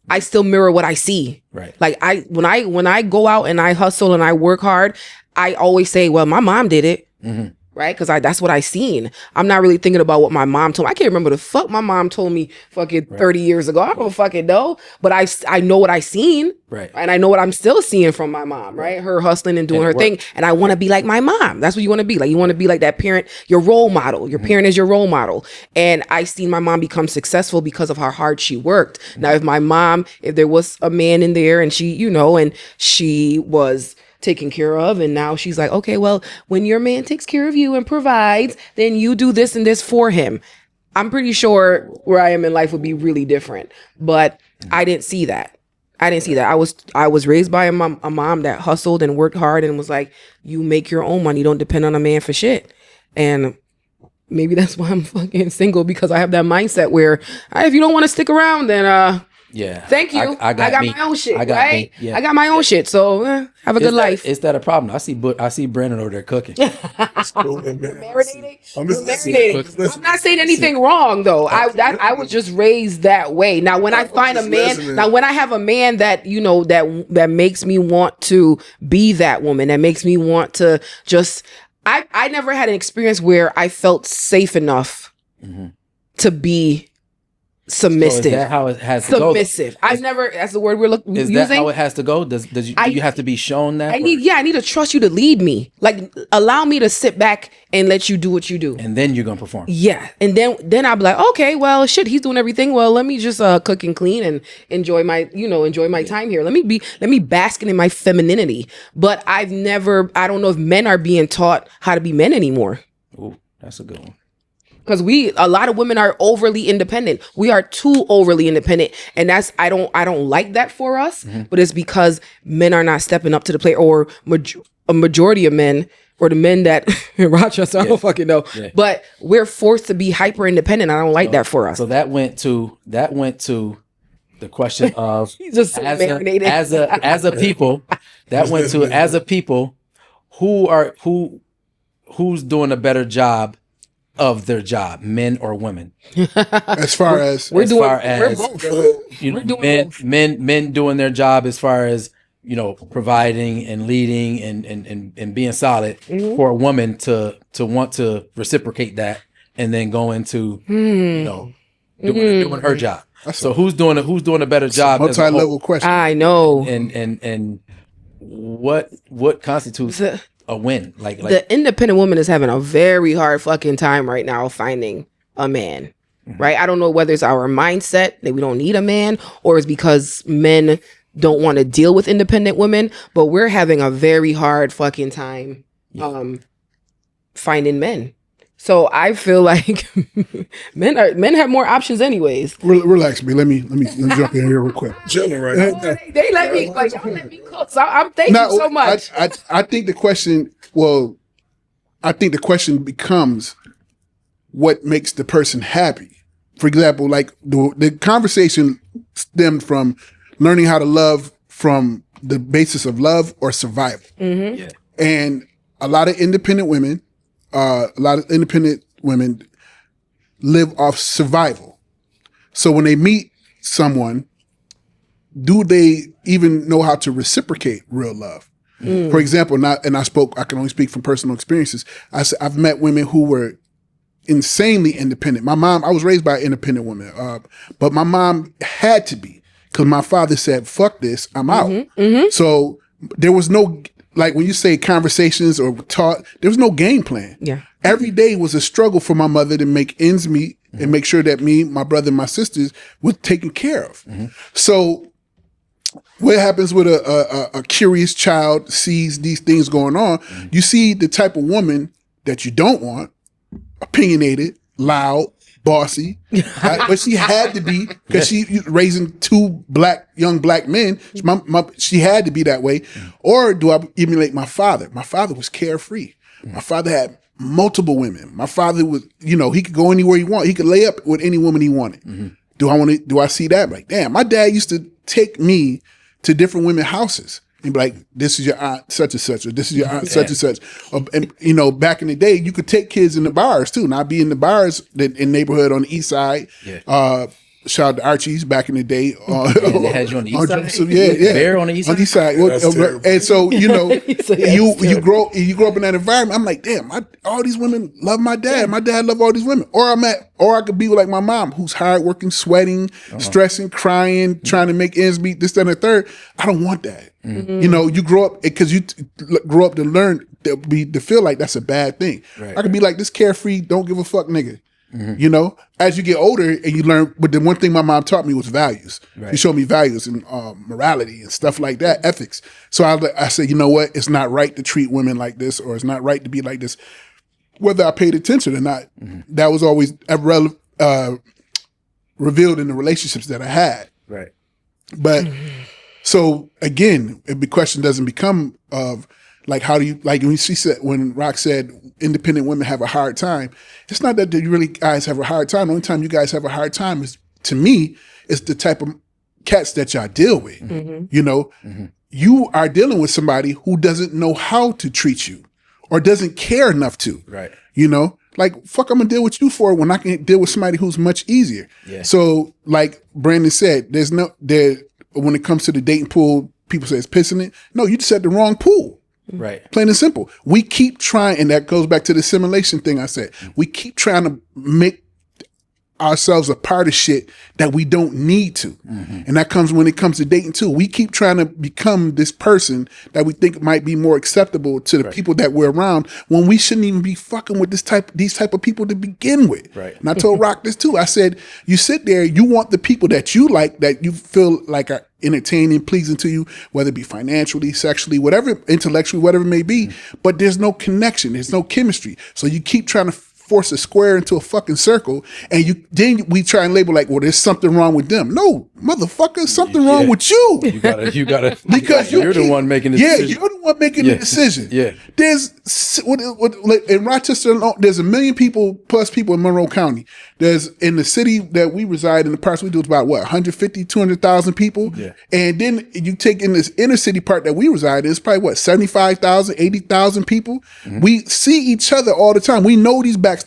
I still mirror what I see. Right. Like when I go out and I hustle and I work hard, I always say, well, my mom did it. Right? Because that's what I seen. I'm not really thinking about what my mom told me. I can't remember the fuck my mom told me fucking 30 years ago. I don't fucking know. But I know what I seen. Right. And I know what I'm still seeing from my mom, right? Her hustling and doing her thing. And I want to be like my mom. That's what you want to be. Like, you want to be like that parent, your role model. Your parent is your role model. And I seen my mom become successful because of how hard she worked. Now, if there was a man in there and she, and she was taken care of, and now she's like, okay, well, when your man takes care of you and provides, then you do this and this for him. I'm pretty sure where I am in life would be really different, but I didn't see that. I was raised by a mom that hustled and worked hard and was like, you make your own money, don't depend on a man for shit. And maybe that's why I'm fucking single, because I have that mindset where if you don't want to stick around, then thank you. I got my own shit, right? I got my own shit. So have a good life. Is that a problem? I see Brandon over there cooking. Marinating. I'm not saying anything wrong though. I was just raised that way. Now when I find a man, when I have a man that that makes me want to be that woman, that makes me want to just. I never had an experience where I felt safe enough to be submissive. So is that how it has to go? Submissive. I've never. That's the word we're using. Is that how it has to go? Do you have to be shown that? I need to trust you to lead me. Like, allow me to sit back and let you do what you do, and then you're gonna perform. Yeah, and then I'll be like, okay, well, shit, he's doing everything. Well, let me just cook and clean and enjoy my time here. Let me bask in my femininity. But I don't know if men are being taught how to be men anymore. Ooh, that's a good one. Because a lot of women are overly independent. We are too overly independent. And I don't like that for us, but it's because men are not stepping up to the plate, or a majority of men, or the men that in Rochester, I don't fucking know, but we're forced to be hyper independent. I don't like that for us. So that went to the question of just so marinated. as a people, as a people, who's doing a better job of their job, men or women? As far as we're doing men doing their job as far as providing and leading and being solid, for a woman to want to reciprocate that and then go into doing her job. So who's doing a better job? Multi-level question. I know. And what constitutes a win? Like the independent woman is having a very hard fucking time right now finding a man. Right? I don't know whether it's our mindset that we don't need a man, or it's because men don't want to deal with independent women, but we're having a very hard fucking time finding men. So I feel like men have more options anyways. Relax, me. Let me jump in here real quick. They let me y'all let me cook. So I'm thank you so much. I think the question. Well, I think the question becomes, what makes the person happy? For example, like the conversation stemmed from learning how to love from the basis of love or survival. Mm-hmm. Yeah. And a lot of independent women live off survival. So when they meet someone, do they even know how to reciprocate real love? For example, I can only speak from personal experiences. I've met women who were insanely independent. My mom, I was raised by an independent woman, but my mom had to be, because my father said, fuck this, I'm out. So there was no, like when you say conversations or taught, there was no game plan. Yeah. Every day was a struggle for my mother to make ends meet and make sure that me, my brother, and my sisters were taken care of. So what happens with a curious child sees these things going on, you see the type of woman that you don't want, opinionated, loud, bossy, but she had to be, because she raising two young black men. She had to be that way. Or do I emulate my father? My father was carefree. My father had multiple women. My father was, he could go anywhere he wanted. He could lay up with any woman he wanted. Do I see that? Like, damn, my dad used to take me to different women's houses and be like, this is your aunt such and such, or this is your aunt such and such. And back in the day, you could take kids in the bars too. And I'd be in the bars in neighborhood on the east side. Shout out to Archie's back in the day. They had you on the east side? So, yeah. Bear on the east side? On the east side. And so, you grow up in that environment. I'm like, damn, all these women love my dad. My dad love all these women. Or I could be like my mom, who's hardworking, sweating, stressing, crying, trying to make ends meet, this, that, and the third. I don't want that. You grow up, because you grow up to learn, to feel like that's a bad thing. Right. I could be like this carefree, don't give a fuck nigga. As you get older and you learn, but the one thing my mom taught me was values. Right. She showed me values and morality and stuff like that, ethics. So I said, you know what? It's not right to treat women like this, or it's not right to be like this, whether I paid attention or not. That was always revealed in the relationships that I had. Right. But so again, the question doesn't become of, like, how do you, like when Rock said independent women have a hard time, it's not that you really guys have a hard time. The only time you guys have a hard time is, to me, is the type of cats that y'all deal with. You are dealing with somebody who doesn't know how to treat you or doesn't care enough to. Right. Like, fuck, I'm gonna deal with you for when I can deal with somebody who's much easier. Yeah. So, like Brandon said, when it comes to the dating pool, people say it's pissing it. No, you just said the wrong pool. Right. Plain and simple. We keep trying, and that goes back to the simulation thing I said. We keep trying to make ourselves a part of shit that we don't need to. And that comes when it comes to dating too. We keep trying to become this person that we think might be more acceptable to the people that we're around, when we shouldn't even be fucking with these type of people to begin with. Right. And I told Rock this too. I said, you sit there, you want the people that you like, that you feel like are entertaining, pleasing to you, whether it be financially, sexually, whatever, intellectually, whatever it may be, but there's no connection, there's no chemistry. So you keep trying to force a square into a fucking circle, and then we try and label like, well, there's something wrong with them. No, motherfucker, something wrong with you. You gotta because you're the one making the decision. Yeah, you're the one making the decision. Yeah. There's in Rochester alone, there's 1 million plus people in Monroe County. There's, in the city that we reside in, the parts we do, it's about 150, 200,000 people. Yeah. And then you take in this inner city part that we reside in, it's probably 75,000, 80,000 people. We see each other all the time. We know these backstories.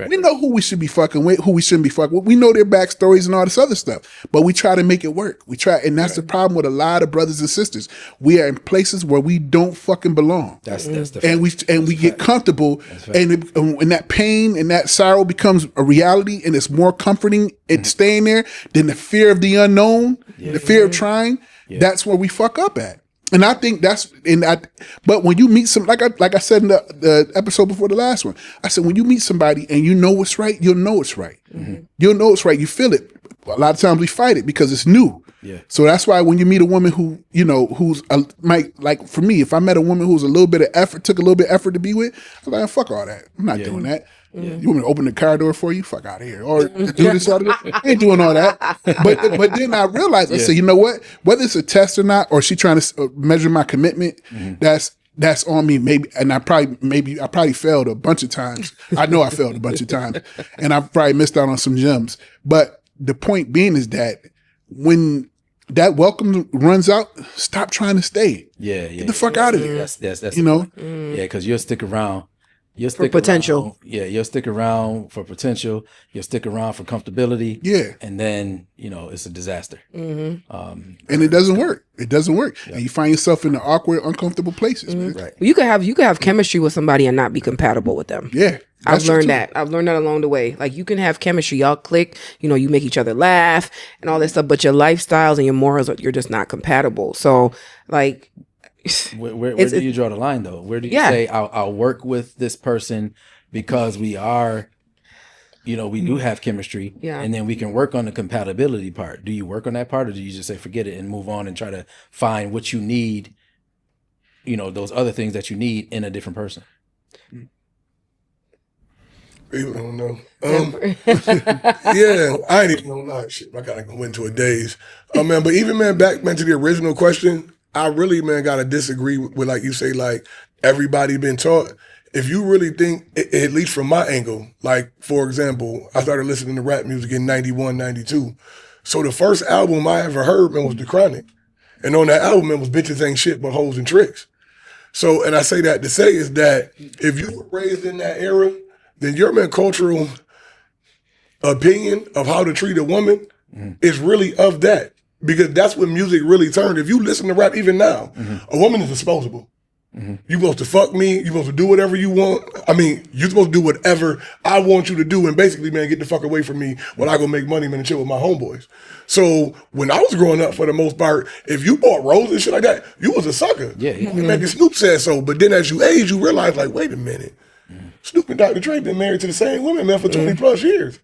We know who we should be fucking with, who we shouldn't be fucking with. We know their backstories and all this other stuff. But we try to make it work. And that's the problem with a lot of brothers and sisters. We are in places where we don't fucking belong. That's the and we get comfortable, and that pain and that sorrow becomes a reality, and it's more comforting in staying there than the fear of the unknown, the fear of trying. That's where we fuck up at. And I think but when you meet like I said in the episode before the last one, I said, when you meet somebody and you know what's right, you'll know it's right. You'll know it's right. You feel it. A lot of times we fight it because it's new. Yeah. So that's why when you meet a woman who, who's like for me, if I met a woman who's took a little bit of effort to be with, I'm like, fuck all that. I'm not doing that. Yeah. You want me to open the car door for you? Fuck out of here. Or do this, or that. I ain't doing all that. But then I realized, I said, you know what? Whether it's a test or not, or she trying to measure my commitment, that's on me. Maybe, and I probably failed a bunch of times. I know I failed a bunch of times, and I probably missed out on some gems. But the point being is that when that welcome runs out, stop trying to stay. Yeah. Get the fuck out of there. That's you know. Yeah, because you'll stick around. You'll For potential. Around, you'll stick around for potential. You'll stick around for comfortability. Yeah. And then, it's a disaster. Mm-hmm. And it doesn't work. It doesn't work. Yeah. And you find yourself in the awkward, uncomfortable places. Man. Right. You could have chemistry with somebody and not be compatible with them. Yeah. I've learned that. I've learned that along the way. Like, you can have chemistry, y'all click, you make each other laugh and all that stuff, but your lifestyles and your morals, you're just not compatible. So, like, where do you draw the line, though? Where do you say I'll work with this person because we are, we do have chemistry, and then we can work on the compatibility part. Do you work on that part, or do you just say forget it and move on and try to find what you need, those other things that you need in a different person? People don't know. Yeah, I ain't even know a lot of shit. I gotta go into a daze. Man, but even, man, back to the original question, I really, man, gotta disagree with like you say, like, everybody been taught. If you really think, at least from my angle, like, for example, I started listening to rap music in 91, 92. So the first album I ever heard, man, was The Chronic. And on that album, man, was Bitches Ain't Shit But Hoes and Tricks. So, and I say that to say is that if you were raised in that era, then your, man, cultural opinion of how to treat a woman is really of that. Because that's when music really turned. If you listen to rap even now, a woman is disposable. You supposed to fuck me. You supposed to do whatever you want. I mean, you're supposed to do whatever I want you to do, and basically, man, get the fuck away from me while I go make money, man, and chill with my homeboys. So when I was growing up, for the most part, if you bought roses and shit like that, you was a sucker. Yeah. Maybe Snoop said so, but then as you age, you realize, like, wait a minute. Snoop and Dr. Dre been married to the same women, man, for 20 plus years.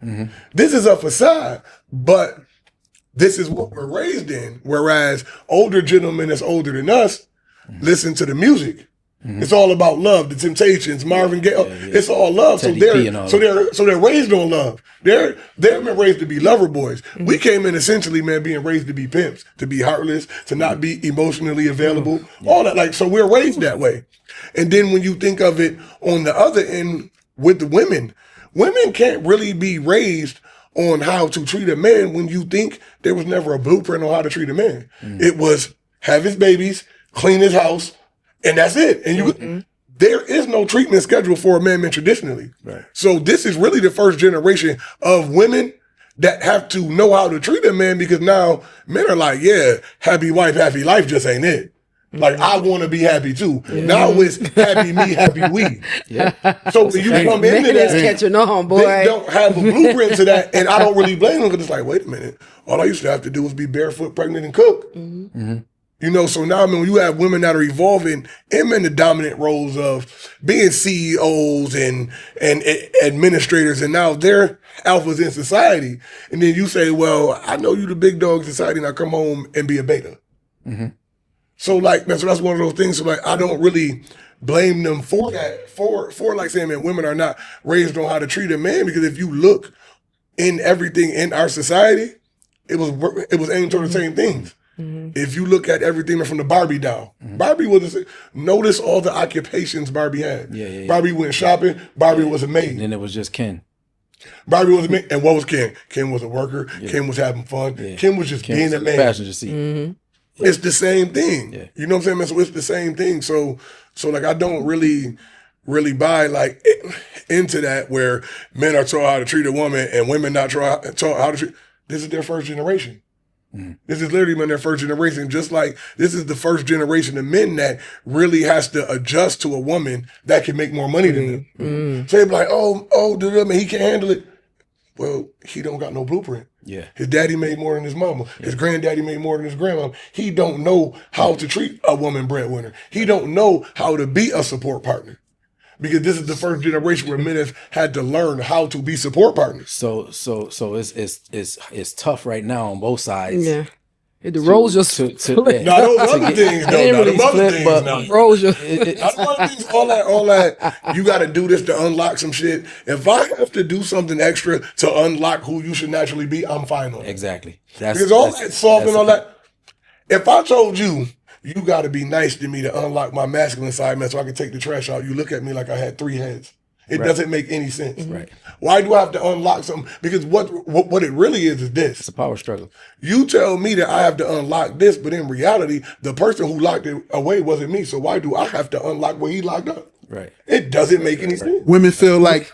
This is a facade, but this is what we're raised in. Whereas older gentlemen that's older than us listen to the music. It's all about love. The Temptations, Marvin Gaye. It's all love. So they're raised on love. They're been raised to be lover boys. We came in essentially, man, being raised to be pimps, to be heartless, to not be emotionally available. All that, like, so we're raised that way. And then when you think of it on the other end with the women can't really be raised on how to treat a man when you think there was never a blueprint on how to treat a man. It was have his babies, clean his house, and that's it. And there is no treatment schedule for a man traditionally. Right. So this is really the first generation of women that have to know how to treat a man, because now men are like, yeah, happy wife, happy life just ain't it. Like, I want to be happy too. Now it's happy me, happy we. So when you come into that, catching on, boy. They don't have a blueprint to that, and I don't really blame them, because it's like, wait a minute, all I used to have to do was be barefoot, pregnant, and cook. So now, I mean, when you have women that are evolving in the dominant roles of being CEOs and administrators, and now they're alphas in society, and then you say, well, I know you the big dog in society, now come home and be a beta. So, like, man, so that's one of those things. So, like, I don't really blame them for that, for like saying, man, women are not raised on how to treat a man, because if you look in everything in our society, it was aimed toward the same things. If you look at everything from the Barbie doll, Barbie notice all the occupations Barbie had. Barbie went shopping. Barbie was a maid. And then it was just Ken. Barbie was a maid. And what was Ken? Ken was a worker. Ken was having fun. Ken was just being a man. Passenger seat. It's the same thing. You know what I'm saying, man? So it's the same thing. So like, I don't really buy like into that where men are taught how to treat a woman and women not taught how to treat. This is their first generation. This is literally, man, their first generation. Just like this is the first generation of men that really has to adjust to a woman that can make more money than them. So they be like, man, he can't handle it. Well, he don't got no blueprint. His daddy made more than his mama. His granddaddy made more than his grandmama. He don't know how to treat a woman breadwinner. He don't know how to be a support partner. Because this is the first generation where men have had to learn how to be support partners. So it's tough right now on both sides. Yeah. The roles just flip. Now those other things, roles just all that. You got to do this to unlock some shit. If I have to do something extra to unlock who you should naturally be, I'm fine on it. Exactly. Because all that soft and all that. If I told you, you got to be nice to me to unlock my masculine side, man, so I can take the trash out, you look at me like I had 3 heads. It doesn't make any sense. Right. Why do I have to unlock something? Because what it really is this. It's a power struggle. You tell me that I have to unlock this, but in reality, the person who locked it away wasn't me. So why do I have to unlock what he locked up? Right. It doesn't make any sense. Women feel like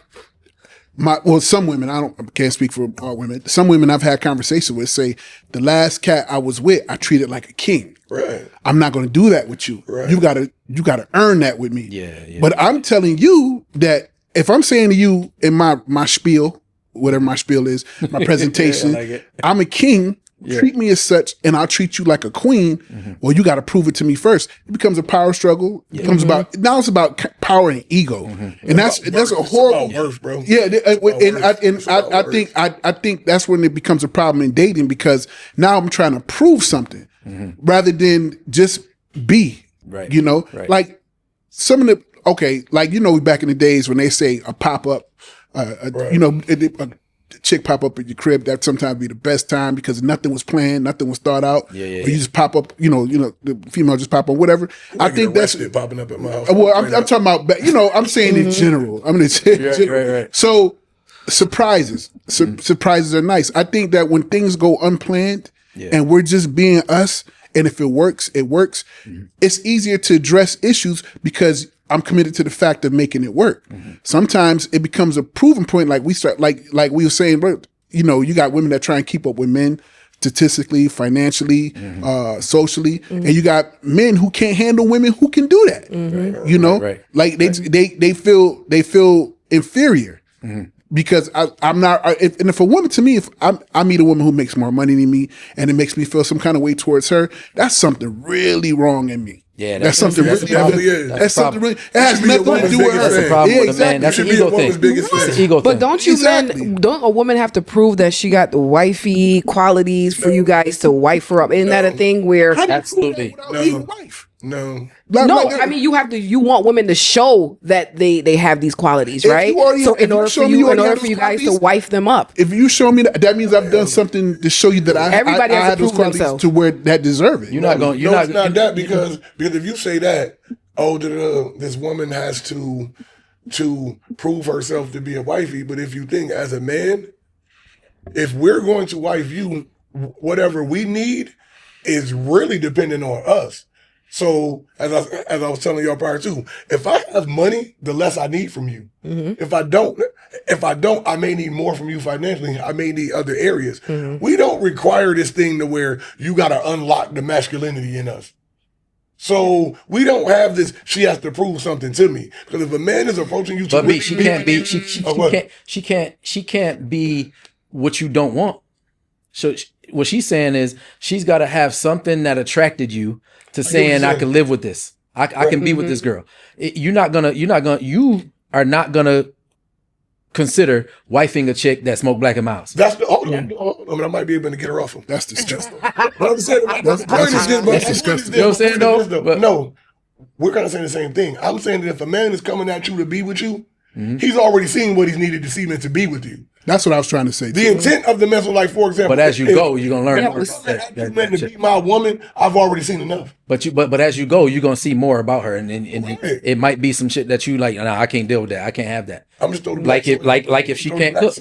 some women, I can't speak for all women. Some women I've had conversations with say, the last cat I was with, I treated like a king. Right. I'm not going to do that with you. Right. You gotta earn that with me. Yeah. But I'm telling you that if I'm saying to you in my spiel, whatever my spiel is, my presentation, I like it. I'm a king. Yeah. Treat me as such, and I'll treat you like a queen. Well, you got to prove it to me first. It becomes a power struggle. It becomes now it's about power and ego, and that's a horrible. It's about worth, bro. Yeah, I think that's when it becomes a problem in dating, because now I'm trying to prove something rather than just be. Right. You know, Right. like some of the back in the days when they say a pop up, a chick pop up at your crib, that sometimes be the best time because nothing was planned, nothing was thought out. Yeah. Or you just pop up, the female just pop up, whatever. I think that's popping up at my house. well, I'm talking about, I'm saying in general. Right. So surprises are nice. I think that when things go unplanned and we're just being us, and if it works, it works. It's easier to address issues because I'm committed to the fact of making it work. Sometimes it becomes a proving point, like we we were saying, bro, you got women that try and keep up with men statistically, financially, socially, and you got men who can't handle women who can do that. Right. Like they feel inferior. Because I'm not, if a woman, to me, if I meet a woman who makes more money than me and it makes me feel some kind of way towards her, that's something really wrong in me. Yeah, that's something really. That's something really. It has nothing to do with her. That's the problem with a man. That's an ego thing. It's an ego thing. But don't a woman have to prove that she got the wifey qualities for you guys to wife her up? Isn't that a thing where Absolutely. No. I mean, you want women to show that they have these qualities, right? So in order for you guys to wife them up. If you show me that means I've done something to show you that I have those qualities themselves to where that deserve it. You're not that because if you say that, this woman has to prove herself to be a wifey. But if you think as a man, if we're going to wife you, whatever we need is really dependent on us. So as I was telling y'all prior to, if I have money, the less I need from you. If I don't, I may need more from you financially. I may need other areas. We don't require this thing to where you got to unlock the masculinity in us. So we don't have this. She has to prove something to me, because if a man is approaching you, she can't be what you don't want. So what she's saying is she's got to have something that attracted you to saying I can live with this. I can be with this girl. You are not gonna consider wifing a chick that smoke Black and Miles. That's the hold on. I might be able to get her off him. That's disgusting. That's disgusting. You know what I'm saying though? No, we're kind of saying the same thing. I'm saying that if a man is coming at you to be with you, he's already seen what he's needed to see meant to be with you. That's what I was trying to say. The intent of the mental, like for example. But as you go, you're gonna learn more. You meant to be my woman. I've already seen enough. But as you go, you're gonna see more about her, and it might be some shit that you like. No, I can't deal with that. I can't have that. I'm just like if she can't cook.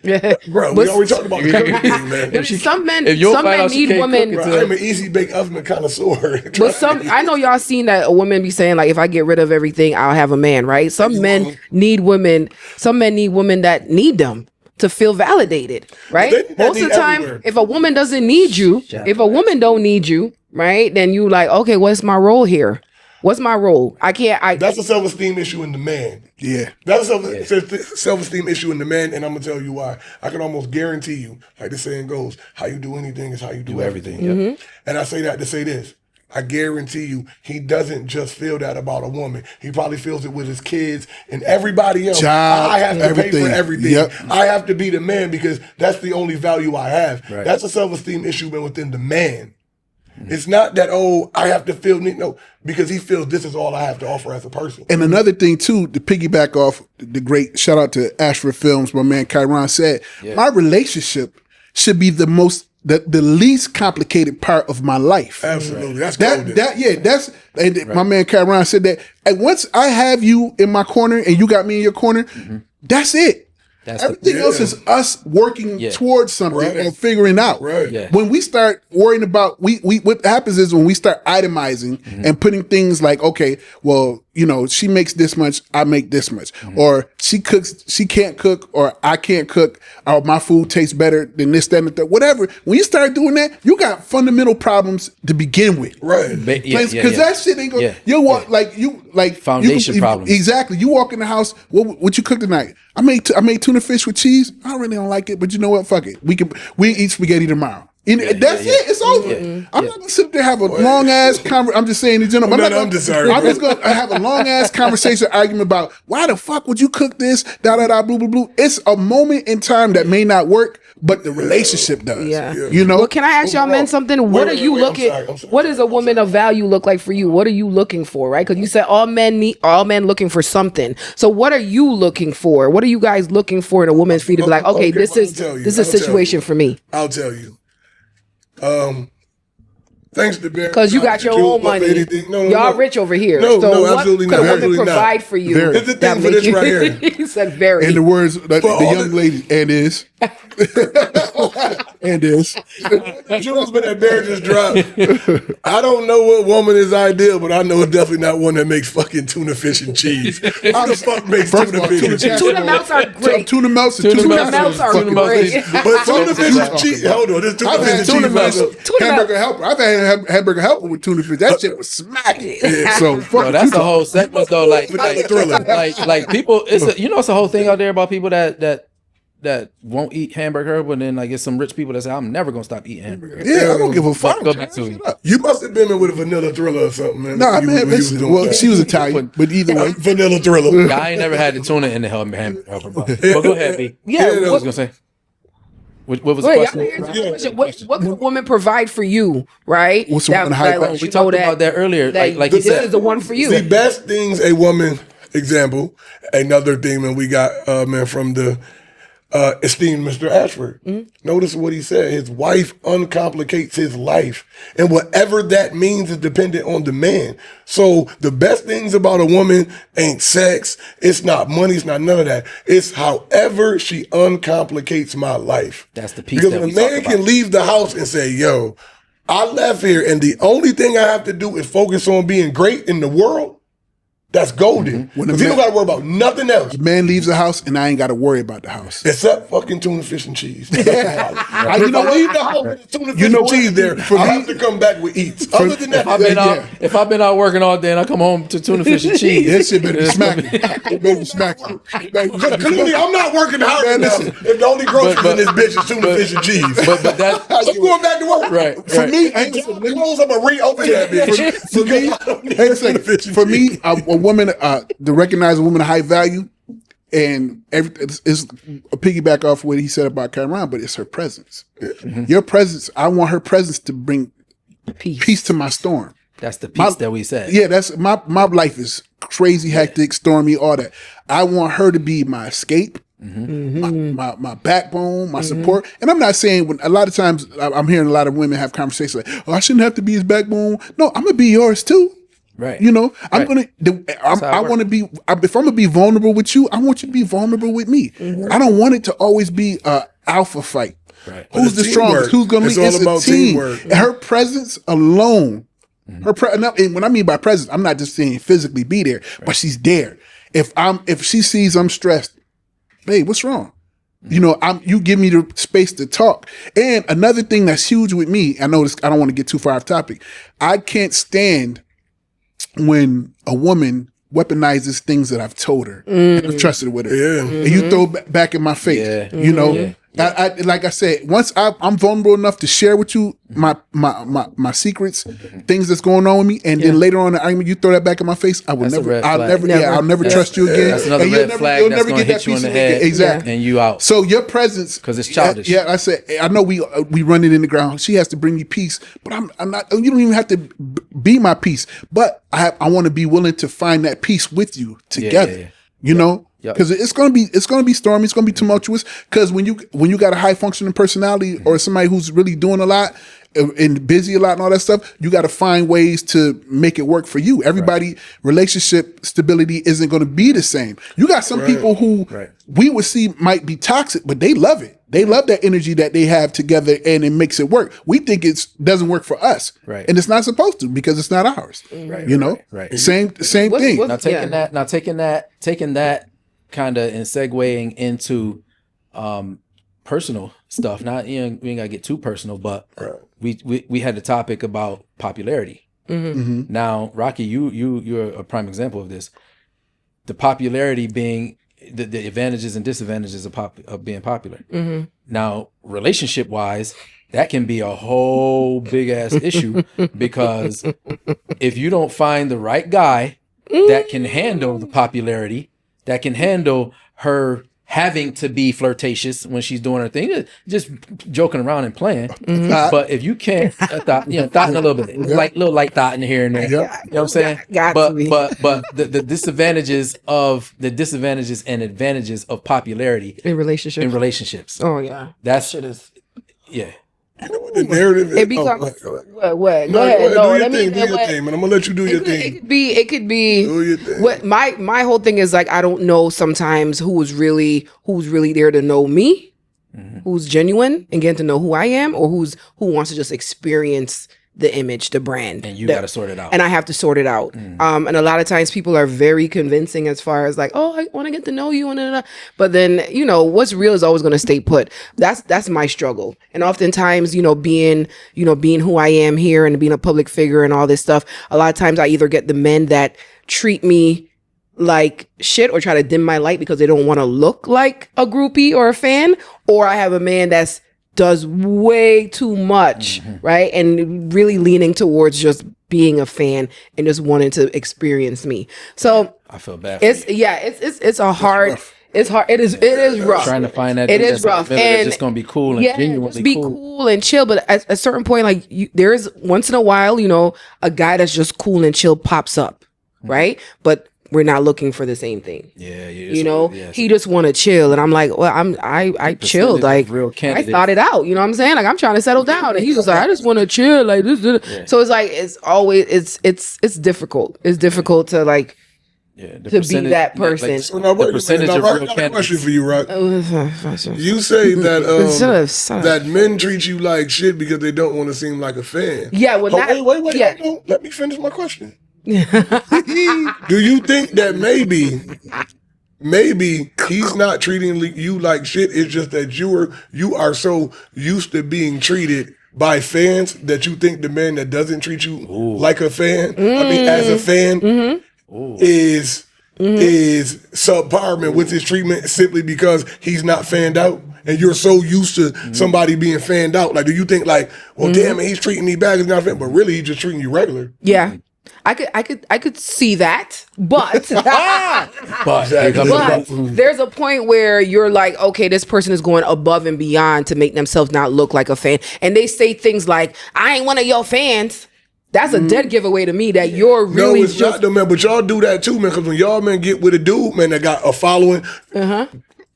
Yeah, bro, we already talked about the cooking thing, man. Some men need women. I'm an easy bake oven connoisseur. But I know y'all seen that a woman be saying like, if I get rid of everything, I'll have a man, right? Some men need women. Some men need women that need them to feel validated, right? Most of the time, everywhere. If a woman doesn't need you, if a woman don't need you, right, then you like, okay, what's my role here? What's my role? That's a self-esteem issue in the man. Yeah. That's a self-esteem issue in the man, and I'm going to tell you why. I can almost guarantee you, like the saying goes, how you do anything is how you do everything. Yep. And I say that to say this. I guarantee you, he doesn't just feel that about a woman. He probably feels it with his kids and everybody else. Job, I have to pay for everything. Yep. I have to be the man because that's the only value I have. Right. That's a self-esteem issue within the man. It's not that, I have to feel, because he feels this is all I have to offer as a person. And another thing, too, to piggyback off the great shout out to Ashford Films, my man Kyron said, my relationship should be the most the least complicated part of my life. Absolutely. That's My man Cameron said that. And once I have you in my corner and you got me in your corner, that's it. Everything else is us working towards something and figuring out. Right. Yeah. When we start worrying about, what happens is when we start itemizing and putting things like, okay, well, you know, she makes this much, I make this much, or she can't cook, or I can't cook, or my food tastes better than this, that, and that, whatever. When you start doing that, you got fundamental problems to begin with, right? Because that shit ain't gonna. You walk foundation problems. Exactly. You walk in the house. What you cook tonight? I made tuna fish with cheese. I really don't like it, but you know what? Fuck it. We eat spaghetti tomorrow. That's it. It's over. I'm not gonna sit there and have a long ass conversation. I'm just saying in general. I'm just gonna have a long ass conversation, argument about why the fuck would you cook this? Da da da. Blue blue blue. It's a moment in time that may not work, but the relationship does. Yeah. You know. Well, can I ask y'all men something? What are you looking? What does a woman of value look like for you? What are you looking for? Right? Because you said all men looking for something. So what are you looking for? What are you guys looking for in a woman for you to be like, okay, this is a situation for me? I'll tell you. Thanks to Barry. Because you got your own money. Y'all rich over here. No, what absolutely could not. a woman provide for you? Here's the thing for this right here. He said very. In the words of the young lady, and is. And is. Jules, but that Barry just dropped. I don't know what woman is ideal, but I know it's definitely not one that makes fucking tuna fish and cheese. How the fuck makes tuna fish and cheese? Tuna melts are great. Tuna melts are great. But tuna fish and cheese. Hold on, this tuna fish and cheese. Hamburger helper. I've had hamburger helper with tuna fish. That shit was smacking. So that's the whole segment though. Like people. It's a whole thing out there about people that won't eat hamburger, but then like it's some rich people that say I'm never gonna stop eating hamburger. Yeah, I don't give a fuck. Go back to you. You must have been in with a vanilla thriller or something, man. Nah, man. She was Italian, but either way, vanilla thriller. I ain't never had the tuna in the hamburger. But go ahead, B. Yeah, what was gonna say? What was the question? What can a woman provide for you, right? What's we talked about that earlier. Like this is the one for you. The best things a woman, example, another thing when we got man from the esteemed Mr. Ashford. Notice what he said. His wife uncomplicates his life. And whatever that means is dependent on the man. So the best things about a woman ain't sex. It's not money. It's not none of that. It's however she uncomplicates my life. That's the piece. Because a man can leave the house and say, yo, I left here and the only thing I have to do is focus on being great in the world. That's golden. Because he don't got to worry about nothing else. The man leaves the house and I ain't got to worry about the house. Except fucking tuna fish and cheese. You know what? Leave the house with tuna fish and cheese there. I have to come back with eats. Other than that, if I've been out working all day and I come home to tuna fish and cheese, that shit better be smacking. It better be smacking. Clearly, I'm not working hard enough. If the only groceries in this bitch is tuna fish and cheese. But that's I'm going back to work. Right. For me, I'm gonna reopen that bitch. For me, a woman, to recognize a woman of high value, and is a piggyback off what he said about Cameron, but it's her presence. Your presence, I want her presence to bring peace to my storm. That's the piece that we said. Yeah, that's my life is crazy, hectic, stormy, all that. I want her to be my escape. My backbone, my support. And I'm not saying, when a lot of times I'm hearing a lot of women have conversations like, oh, I shouldn't have to be his backbone. No, I'm gonna be yours too. Right. You know, I want to be, if I'm gonna be vulnerable with you, I want you to be vulnerable with me. I don't want it to always be a alpha fight. Right. Who's the strongest? Who's gonna lead? It's a team. And her presence alone, and when I mean by presence, I'm not just saying physically be there, but she's there. If she sees I'm stressed, babe, what's wrong? You know, you give me the space to talk. And another thing that's huge with me, I know this, I don't want to get too far off topic. I can't stand when a woman weaponizes things that I've told her and I've trusted with her. Yeah. And you throw back in my face. You know, I like I said, once I'm vulnerable enough to share with you my secrets, things that's going on with me, and then later on in the argument you throw that back in my face, I'll never trust you again. That's another red flag. You'll never get that piece in the head. Exactly. And you out. So your presence, because it's childish. Yeah, I said, I know we run it in the ground. She has to bring me peace, but I'm not. You don't even have to be my peace, but I want to be willing to find that peace with you together. You know, because it's gonna be stormy, it's gonna be tumultuous. Because when you got a high functioning personality or somebody who's really doing a lot and busy a lot and all that stuff, you got to find ways to make it work for you. Everybody relationship stability isn't going to be the same. You got some people who we would see might be toxic, but they love it. They love that energy that they have together, and it makes it work. We think it doesn't work for us, and it's not supposed to because it's not ours. You know, same thing. Now taking that kind of and segueing into personal stuff. Not we ain't gotta get too personal, but we had the topic about popularity. Now, Rocky, you're a prime example of this. The popularity being the advantages and disadvantages of being popular. Now, relationship wise, that can be a whole big ass issue because if you don't find the right guy that can handle the popularity, that can handle her having to be flirtatious when she's doing her thing, just joking around and playing. But if you can't, thoughting a little bit, like little light thought in here and there. You know what I'm saying? But the disadvantages and advantages of popularity in relationships. Oh yeah, that shit is The narrative. It becomes what? Go ahead. No, do your thing, man. I'm gonna let you do your thing. It could be. Do your thing. What my whole thing is like, I don't know sometimes who's really there to know me, who's genuine and getting to know who I am, or who wants to just experience the image, the brand, and you got to sort it out, and I have to sort it out. And a lot of times people are very convincing as far as like, oh, I want to get to know you, but then what's real is always going to stay put. That's my struggle, and oftentimes being who I am here and being a public figure and all this stuff, a lot of times I either get the men that treat me like shit or try to dim my light because they don't want to look like a groupie or a fan, or I have a man that's does way too much, right? And really leaning towards just being a fan and just wanting to experience me. So I feel bad. It's hard. It is rough. Trying to find that. It is rough, and it's just gonna be cool and genuinely just be cool and chill. But at a certain point, like there is once in a while, a guy that's just cool and chill pops up, right? But we're not looking for the same thing. He just want to chill, and I'm like, well, I chilled, like I thought it out. You know what I'm saying? Like I'm trying to settle down, and he was like, I just want to chill, like this. So it's like it's always it's difficult. It's difficult to like to be that person. Like, so now, the percentage of real candidates. Question for you, Rock. You say that that men treat you like shit because they don't want to seem like a fan. Yeah. Well, wait. Yeah. Let me finish my question. Do you think that maybe he's not treating you like shit? It's just that you are so used to being treated by fans that you think the man that doesn't treat you like a fan, as a fan, is subpar with his treatment simply because he's not fanned out. And you're so used to somebody being fanned out. Like, do you think like, well, damn it, he's treating me bad, he's not fan, but really he's just treating you regular? Yeah. I could see that, but there's a point where you're like, okay, this person is going above and beyond to make themselves not look like a fan, and they say things like, "I ain't one of your fans." That's a dead giveaway to me that you're really not though, man. But y'all do that too, man. Because when y'all men get with a dude, man, that got a following.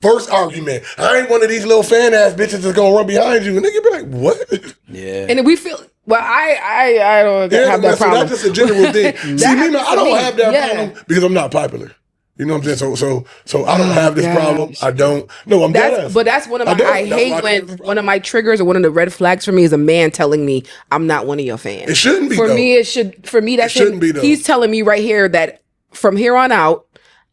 First argument, I ain't one of these little fan ass bitches that's gonna run behind you, and they be like, "What?" Yeah, and then we feel. Well, I don't have that problem. That's just a general thing. See, me, man, I don't have that problem because I'm not popular. You know what I'm saying? So I don't have this problem. I don't. No, I'm dead. But that's one of my. I hate when one of my triggers or one of the red flags for me is a man telling me I'm not one of your fans. It shouldn't be. For me, it should. For me, that shouldn't be. He's telling me right here that from here on out,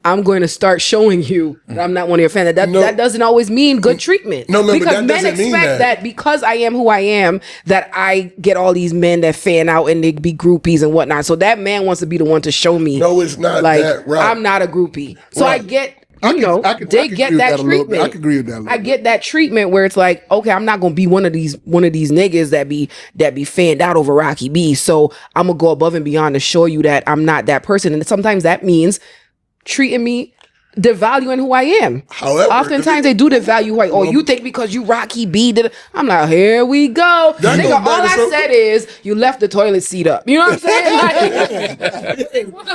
I'm going to start showing you that I'm not one of your fans. That doesn't always mean good treatment. No, man, because men expect that because I am who I am, that I get all these men that fan out and they be groupies and whatnot. So that man wants to be the one to show me. No, it's not like, that. Right. I'm not a groupie. So I get. They get that treatment. I can agree with that. I get that treatment where it's like, okay, I'm not gonna be one of these niggas that be fanned out over Rocky B. So I'm gonna go above and beyond to show you that I'm not that person. And sometimes that means treating me devaluing who I am. However, oftentimes they do devalue who I am. Oh, you think because you Rocky B did it? I'm like, here we go. Nigga, all I said is you left the toilet seat up. You know what I'm saying?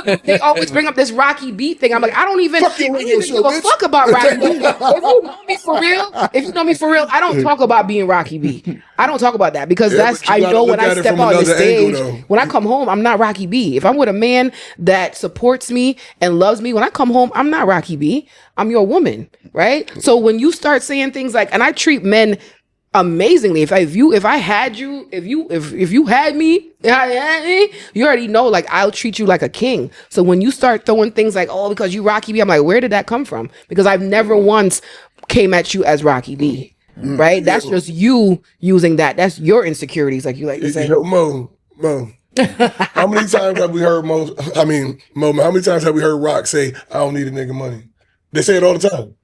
Like, they always bring up this Rocky B thing. I'm like, I don't even give a fuck about Rocky B. If you know me for real, I don't talk about being Rocky B. I don't talk about that because I know when I step out on the stage, when I come home, I'm not Rocky B. If I'm with a man that supports me and loves me, when I come home, I'm not Rocky B. I'm your woman, right? So when you start saying things like, and I treat men amazingly. If I had you, if you had me, you already know, like, I'll treat you like a king. So when you start throwing things like, oh, because you Rocky B, I'm like, where did that come from? Because I've never once came at you as Rocky B. Right? That's just you using that. That's your insecurities, like you like to say. Mo. How many times have we heard Mo, how many times have we heard Rock say, I don't need a nigga money? They say it all the time.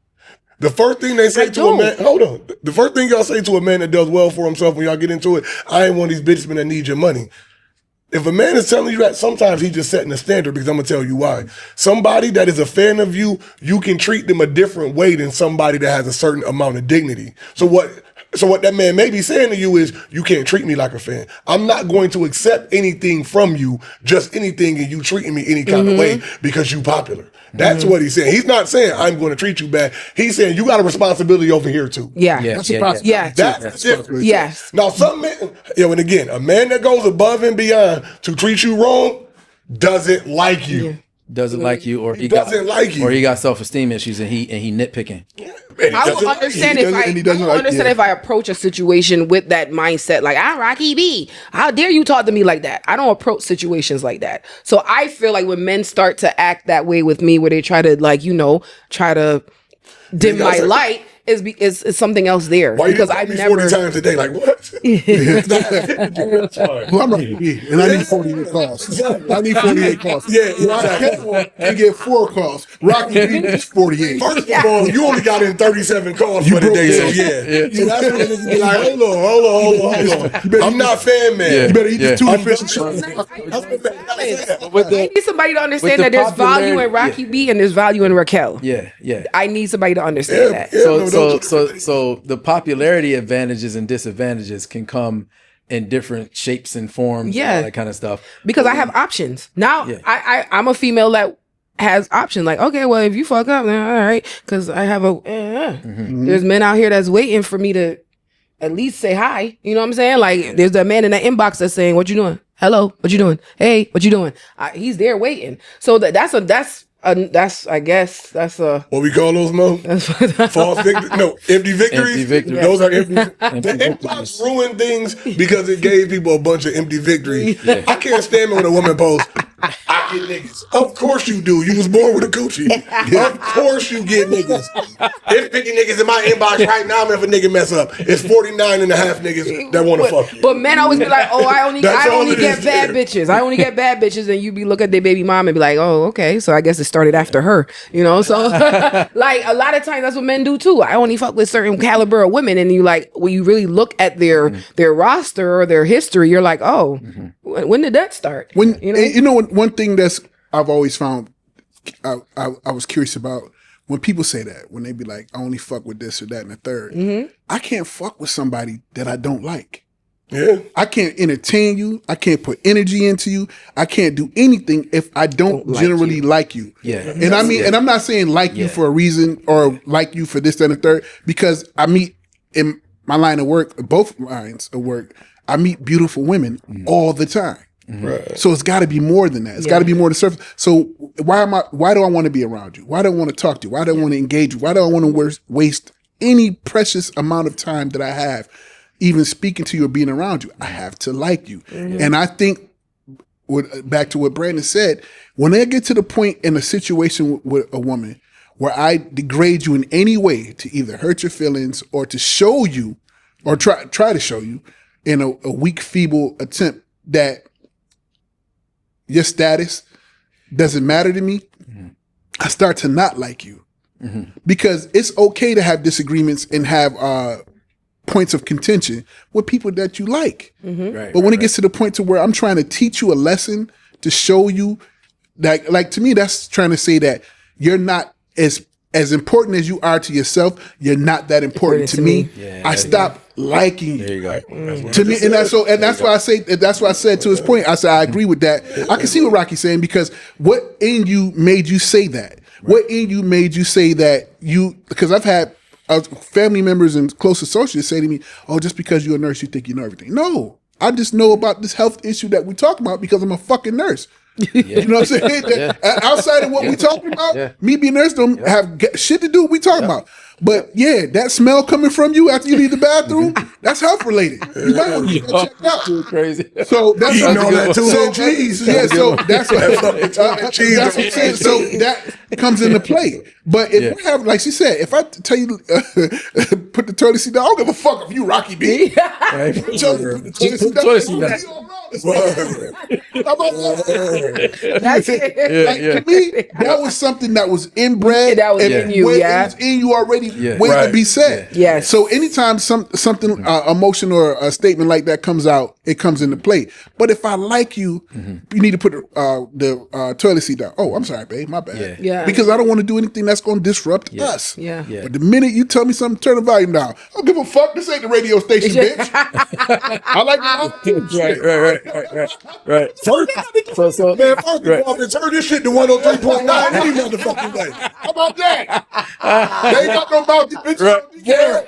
The first thing they say to a man, hold on. The first thing y'all say to a man that does well for himself when y'all get into it, I ain't one of these bitches that need your money. If a man is telling you that, sometimes he's just setting a standard, because I'm going to tell you why. Somebody that is a fan of you, you can treat them a different way than somebody that has a certain amount of dignity. So what that man may be saying to you is, you can't treat me like a fan. I'm not going to accept anything from you, just anything, and you treating me any kind of way because you popular. That's what he's saying. He's not saying I'm going to treat you bad. He's saying you got a responsibility over here too. That's a possibility. That's different. Yes. Now, some men, and again, a man that goes above and beyond to treat you wrong doesn't like you. Yeah. Doesn't like you, or he doesn't like you, or he got self-esteem issues, and he nitpicking. I will understand if I approach a situation with that mindset, like, I'm Rocky B. How dare you talk to me like that? I don't approach situations like that. So I feel like when men start to act that way with me, where they try to, like, try to dim my light, is something else there. Why because I've never 40 times a day, like, what? Well, I'm Rocky, and I need 48 calls. I need 48 calls. Yeah, exactly. I get 4 calls. Rocky B is 48. First of all, you only got in 37 calls for the day, so yeah. So that's when niggas be like, hold on. I'm not fan man. Yeah. You better eat this tuna fish and I need somebody to understand that there's value in Rocky B and there's value in Raquel. Yeah. I need somebody to understand that. So the popularity advantages and disadvantages can come in different shapes and forms, and all that kind of stuff. Because I have options. Now I'm a female that has options. Like, okay, well, if you fuck up, then all right. Because I have there's men out here that's waiting for me to at least say hi. You know what I'm saying? Like, there's a man in that inbox that's saying, what you doing? Hello, what you doing? Hey, what you doing? He's there waiting. So that's I guess that's a what we call those, Mo? False victories? No, empty victories. Empty victories. Those are empty. The inbox ruined things because it gave people a bunch of empty victories. Yeah. I can't stand when a woman posts, I get niggas. Of course you do. You was born with a coochie. Of course you get niggas. There's 50 niggas in my inbox right now. If a nigga mess up, it's 49 and a half niggas that want to fuck you. But men always be like, oh, I only get bad bitches. I only get bad bitches, and you be look at their baby mom and be like, oh, okay, so I guess it's started after her, so like a lot of times that's what men do too. I only fuck with certain caliber of women, and you like when you really look at their roster or their history, you're like, oh, when did that start? When one thing that's I've always found I was curious about when people say that, when they be like, I only fuck with this or that and the third. I can't fuck with somebody that I don't like. Yeah, I can't entertain you. I can't put energy into you. I can't do anything if I don't generally like you. Yeah. And and I'm not saying like you for a reason or like you for this, that, and the third, because I meet in my line of work, both lines of work, I meet beautiful women all the time. Right. So it's got to be more than that. It's got to be more than surface. So why do I want to be around you? Why do I want to talk to you? Why do I want to engage you? Why do I want to waste any precious amount of time that I have even speaking to you or being around you? I have to like you. And I think, back to what Brandon said, when I get to the point in a situation with a woman where I degrade you in any way to either hurt your feelings or to show you or try to show you in a weak, feeble attempt that your status doesn't matter to me, I start to not like you. Because it's okay to have disagreements and have points of contention with people that you like. But when it gets to the point to where I'm trying to teach you a lesson to show you that, like, to me, that's trying to say that you're not as important as you are to yourself, you're not that important to me. I stopped liking you. There you go. To me, that's why I say that's why I said to his point. I said I agree with that. I can see what Rocky's saying because what in you made you say that? What in you made you say that you? Because I've had family members and close associates say to me, "Oh, just because you're a nurse, you think you know everything." No, I just know about this health issue that we talk about because I'm a fucking nurse. You know what I'm saying? Outside of what we talking about, me being a nurse don't have shit to do with what we talking about. But that smell coming from you after you leave the bathroom, that's health related. You might want to get that checked out. Too crazy. So that's you know that too. So cheese. Yeah, so that's what cheese. That's what I'm saying. So that comes into play. But if we have, like she said, if I tell you put the toilet seat down, I don't give a fuck if you Rocky B. Right. Put the toilet seat down. How about that? That's it. To me, that was something that was inbred. That was in you, it was in you already waiting to be said. Yes. So anytime something emotion or a statement like that comes out, it comes into play. But if I like you, you need to put the toilet seat down. Oh, I'm sorry, babe. My bad. Yeah. Because I don't want to do anything that's going to disrupt us. Yeah. But the minute you tell me something, turn the volume down. I don't give a fuck. This ain't the radio station, bitch. I like the Right. So Man, first of all, turn this shit to 103.9 any motherfucking way. How about that? They ain't got no mouthy bitches. Yeah.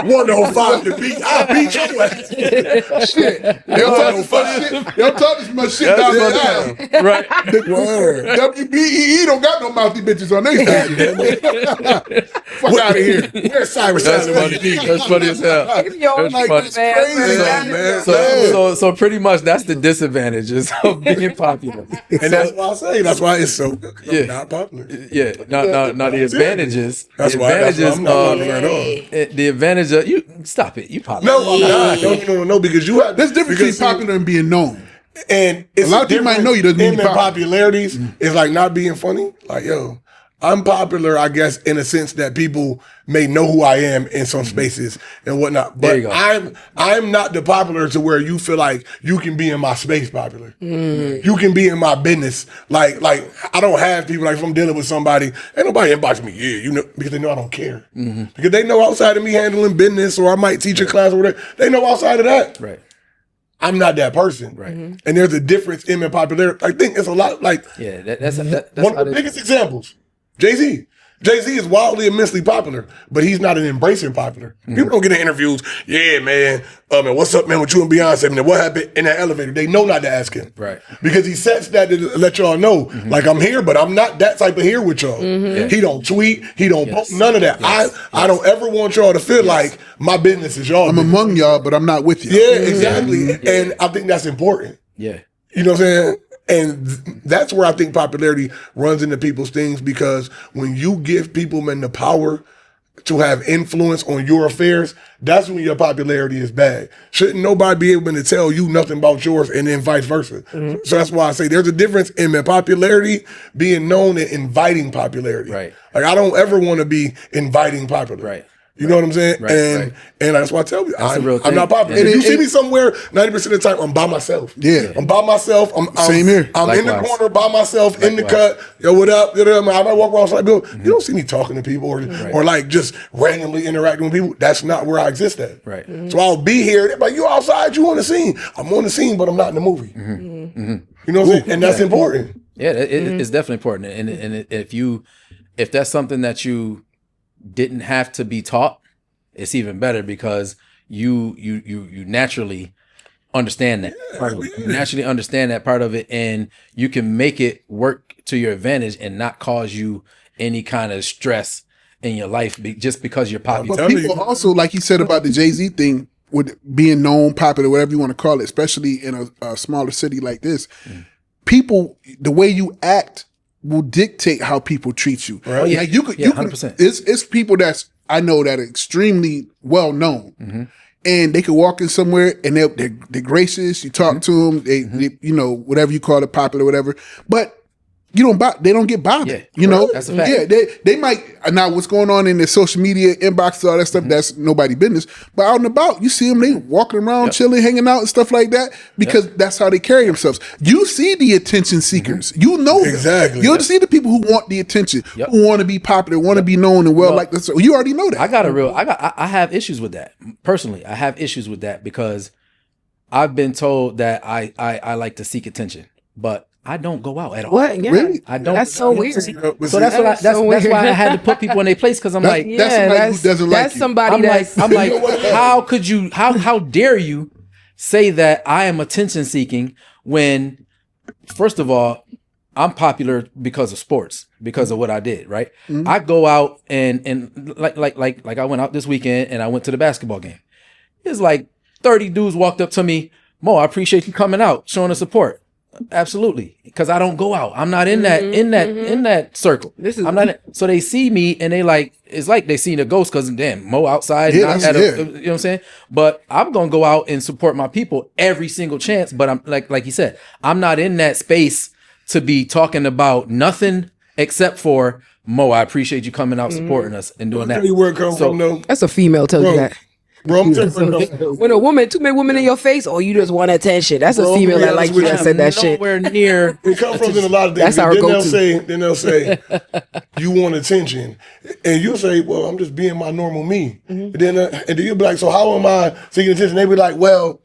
105 to beat. I'll beat your ass. shit. They'll talk this much shit down there. Right. WBEE don't got no mouthy bitches on their side. Fuck out of here. Where's Cyrus? That's funny as hell. That's Crazy. So pretty much that's the disadvantages of being popular. And that's why I say that's why it's so not popular. Yeah, not the advantages. That's why I'm not popular at all. The advantage of you stop it. You popular. No, I'm not. No, because you have there's a difference between popular and being known. And it's a lot of people might know you doesn't mean popularities is like not being funny. Like, yo, I'm popular, I guess, in a sense that people may know who I am in some spaces and whatnot. But I'm not the popular to where you feel like you can be in my space popular. You can be in my business. Like I don't have people like if I'm dealing with somebody, ain't nobody inbox me, because they know I don't care. Because they know outside of me handling business or I might teach a class or whatever, they know outside of that. Right. I'm not that person. Right. And there's a difference in my popularity. I think it's a lot like that's one of the biggest examples. Jay-Z. Jay-Z is wildly, immensely popular, but he's not an embracing popular. People don't get in interviews, man, what's up, man, with you and Beyonce? Man, what happened in that elevator? They know not to ask him. Right. Because he sets that to let y'all know, like, I'm here, but I'm not that type of here with y'all. He don't tweet. He don't post, none of that. I don't ever want y'all to feel like my business is y'all. I'm among y'all, but I'm not with you. Yeah, exactly. And I think that's important. Yeah. You know what I'm saying? And that's where I think popularity runs into people's things, because when you give people the power to have influence on your affairs, that's when your popularity is bad. Shouldn't nobody be able to tell you nothing about yours and then vice versa? So that's why I say there's a difference in popularity being known and inviting popularity. Right. Like I don't ever want to be inviting popular. Right. You know what I'm saying? Right, and that's why I tell you, I'm not popular. Yeah. If you see me somewhere, 90% of the time, I'm by myself. Yeah. I'm by myself. I'm Same here. I'm in the corner by myself, in the cut. Yo, what up? I might walk around like, you don't see me talking to people or like just randomly interacting with people. That's not where I exist at. Right. So I'll be here. They're like, you outside, you on the scene. I'm on the scene, but I'm not in the movie. You know what I'm saying? And that's important. Yeah, it's definitely important. And if that's something that you didn't have to be taught, it's even better because you naturally understand that part of it. You naturally understand that part of it, and you can make it work to your advantage and not cause you any kind of stress in your life just because you're popular. But people also, like you said about the Jay-Z thing, with being known, popular, whatever you want to call it, especially in a smaller city like this, people, the way you act will dictate how people treat you. Right. Like you can 100%. It's people I know that are extremely well known, and they could walk in somewhere and they're gracious. You talk to them, they whatever you call it, popular, whatever. But they don't get bothered. Yeah. You know, That's a fact. Yeah, they might now what's going on in their social media inbox, all that stuff. That's nobody business. But out and about, you see them, they walking around, chilling, hanging out, and stuff like that because that's how they carry themselves. You see the attention seekers. You know them. Exactly. You see the people who want the attention, who want to be popular, want to be known and well like this. So you already know that. I have issues with that personally. I have issues with that because I've been told that I like to seek attention, but I don't go out at all. What? Yeah. Really? I don't. That's so weird. So that's why I had to put people in their place because I'm like, that's somebody who doesn't like that's you. somebody I'm like, how could you? How dare you say that I am attention seeking when, first of all, I'm popular because of sports, because of what I did. Right? I go out and like I went out this weekend and I went to the basketball game. It's like 30 dudes walked up to me. Mo, I appreciate you coming out, showing us support. Absolutely, because I don't go out. I'm not in that circle. I'm not. So they see me and they like it's like they seen a ghost because damn Mo outside. Yeah, you know what I'm saying? But I'm gonna go out and support my people every single chance. But I'm like you said, I'm not in that space to be talking about nothing except for Mo. I appreciate you coming out supporting us and doing that. Tell you where it comes from, though. That's a female tells you that. Bro, I'm telling you, When two many women in your face, you just want attention. That's a female that like you that said that shit. Nowhere near. it comes from in a lot of things. That's our Then go-to. they'll say, you want attention, and you'll say, well, I'm just being my normal me. And then you'll be like, so how am I seeking attention? They be like, well,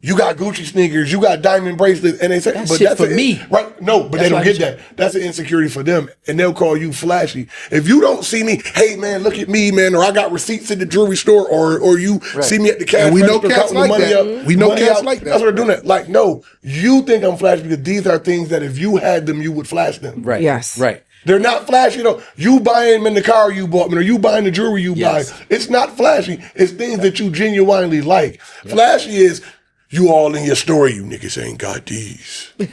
you got Gucci sneakers, you got diamond bracelets, and they say, That's shit for me. Right? No, but they don't get that. That's an insecurity for them, and they'll call you flashy. If you don't see me, hey man, look at me, man, or I got receipts at the jewelry store, or you see me at the cash And we know register cats counting the like money that. up, We know money cats out. like that. That's what they're doing. That. Like, no, you think I'm flashy because these are things that if you had them, you would flash them. Right. Yes. Right. They're not flashy, You buying them in the car you bought, or you buying the jewelry you buy. It's not flashy. It's things that you genuinely like. Flashy is you all in your story. You niggas ain't got these. Yo,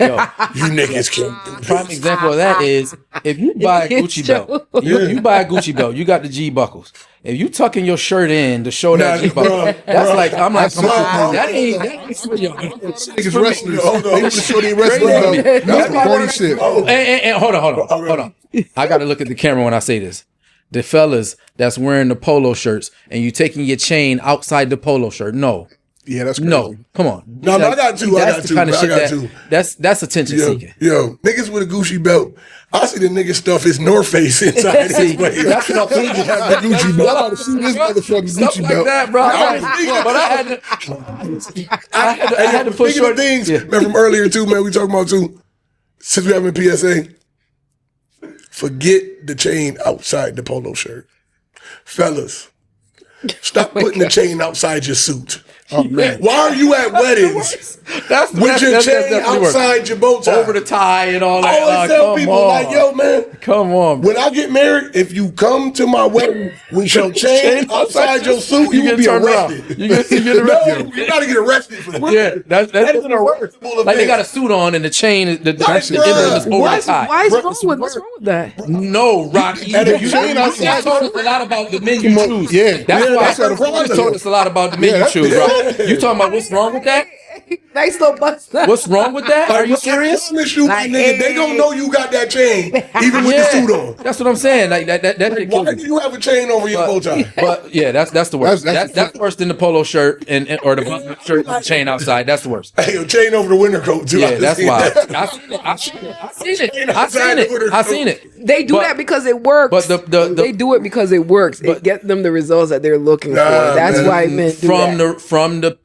You niggas can't do this. prime example of that is if you buy a Gucci belt, you buy a Gucci belt, you got the G buckles. If you tucking your shirt in to show that G buckle, that's like I'm like that ain't Niggas wrestlers. They want to show their wrestling belt. That's corny shit. And hold on. I got to look at the camera when I say this. The fellas that's wearing the polo shirts and you taking your chain outside the polo shirt, no. Yeah, that's crazy. No, come on. No, I got two. That's the kind of shit that's attention seeking. Yo, niggas with a Gucci belt. I see the nigga stuff his North Face inside See, his waist. that's what I'm saying. The Gucci belt. I see this motherfucking Stuff Gucci like belt. that, bro. But I had to push Speaking of things, man, from earlier too, man, we talking about too, since we having PSA, forget the chain outside the polo shirt. Fellas, stop putting the chain outside your suit. Oh, man. Why are you at weddings with your chain outside your bow tie? over the tie and all I that? always tell people, like, yo, man, come on. when I get married, if you come to my wedding with your chain outside your suit, you will be arrested. You get arrested. No, you got to get arrested for that. Yeah, that's That is an arrestable like they offense. got a suit on and the chain, the emblem is over the What's tie. what's wrong with that? No, Rocky. And if You you ain't outside- taught us a lot about the men you choose. Yeah. That's Yeah, why that's what I'm you taught us a lot about the men you choose, bro. You talking about what's wrong with that? Nice little bust. What's wrong with that? Are you serious? You, Like, nigga, they gonna know you got that chain, even with the suit on. That's what I'm saying. Like that shit Why kills do me. you have a chain over your bow tie? But yeah, that's the worst. That's- That's worse than the polo shirt and or the button shirt with the chain outside. That's the worst. Hey, a chain over the winter coat too. Yeah, I that's seen why. that. I seen it. They do But- that because it works. But the they do it because it works. It gets them the results that they're looking for. Nah, That's man. why men do from the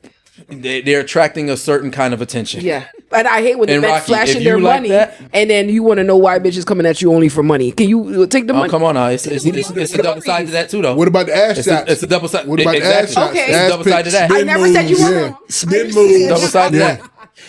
they're attracting a certain kind of attention. Yeah. And I hate when the And men Rocky, flashing if their you like money that- and then you want to know why bitches coming at you only for money. Can you take the Oh, money? come on now. It's a double side to that too, though. What about the ass shots? It's a double side. What about the ass shots? Okay. It's a double side to that. I never said you were Yeah. wrong. Spin moves. Double side to Yeah. that.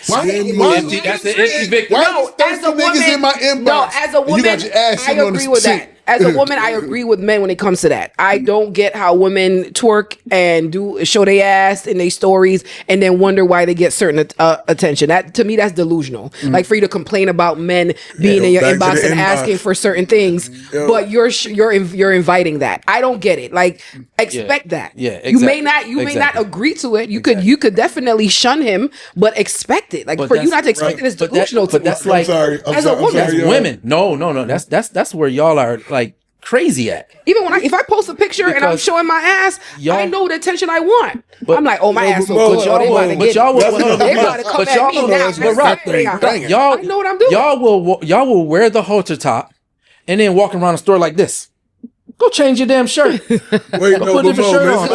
Why? That's the empty victim. Why No, these thirsty as a niggas woman- in my inbox? No, as a and woman, you got your ass I sitting on the agree with sink? that. as a woman, I agree with men when it comes to that. I don't get how women twerk and show their ass in their stories and then wonder why they get certain attention. That to me, that's delusional. Like for you to complain about men being in your inbox and asking for certain things, but you're inviting that. I don't get it. Like expect that. Yeah, exactly. You may not agree to it. You could definitely shun him, but expect it. Like for you not to expect it is delusional. But that's like as a woman, that's women. No. That's where y'all are like crazy at. Even if I post a picture and I'm showing my ass, I know the attention I want. But I'm like, oh, my ass so good. Y'all about to come at me now. I know what I'm doing. Y'all will wear the halter top and then walk around the store like this. Go change your damn shirt. Wait, no, put a different shirt on.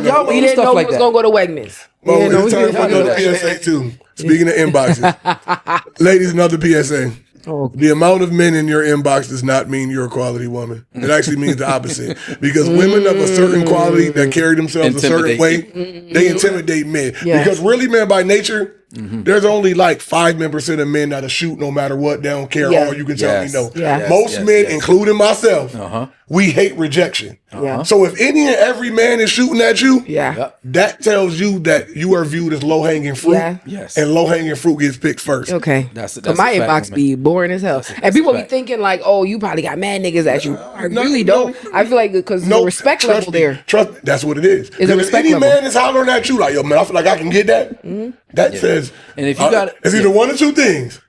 Y'all we didn't know we was gonna go to Wegmans. It's time for another PSA too. Speaking of inboxes, ladies, another PSA. The amount of men in your inbox does not mean you're a quality woman. It actually means the opposite. Because women of a certain quality that carry themselves a certain way, they intimidate men. Yes. Because really, man, by nature, there's only like 5% of men that'll shoot no matter what. They don't care. All you can tell me no. Most men, including myself, we hate rejection. So if any and every man is shooting at you, that tells you that you are viewed as low-hanging fruit. And low-hanging fruit gets picked first. Okay. That's my inbox be boring as hell. And people be thinking like, oh, you probably got mad niggas at you. I really don't. I feel like because the respect level there. Trust me, that's what it is. If any man is hollering at you like, yo, man, I feel like I can get that. That says, and if you got it's either one or two things.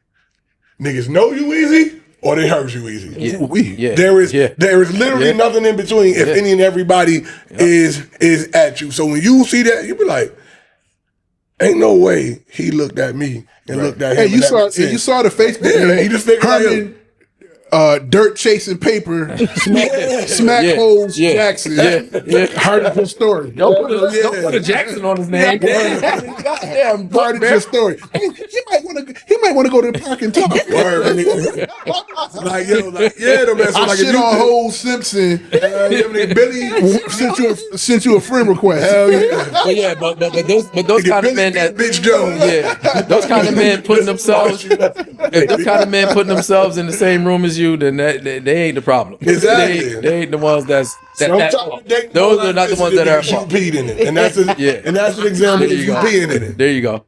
Niggas know you easy or they hurt you easy. There is literally nothing in between if any and everybody is at you. So when you see that, you be like, ain't no way he looked at me and looked at him. Hey, you saw the Facebook. Yeah, he just figured Herman, dirt chasing paper, smack holes Jackson. Heard of his story. Don't put a Jackson on his name. Goddamn, part of his story. He might want to go to the park and talk. I shit on Hole Simpson. Billy sent you a friend request. Hell yeah. But those kind of men that bitch Jones. Those kind of men putting themselves in the same room as you, then they ain't the problem. Exactly. They ain't the ones those are not the ones that are peed in it. And that's an example of you peeing in it. There you go.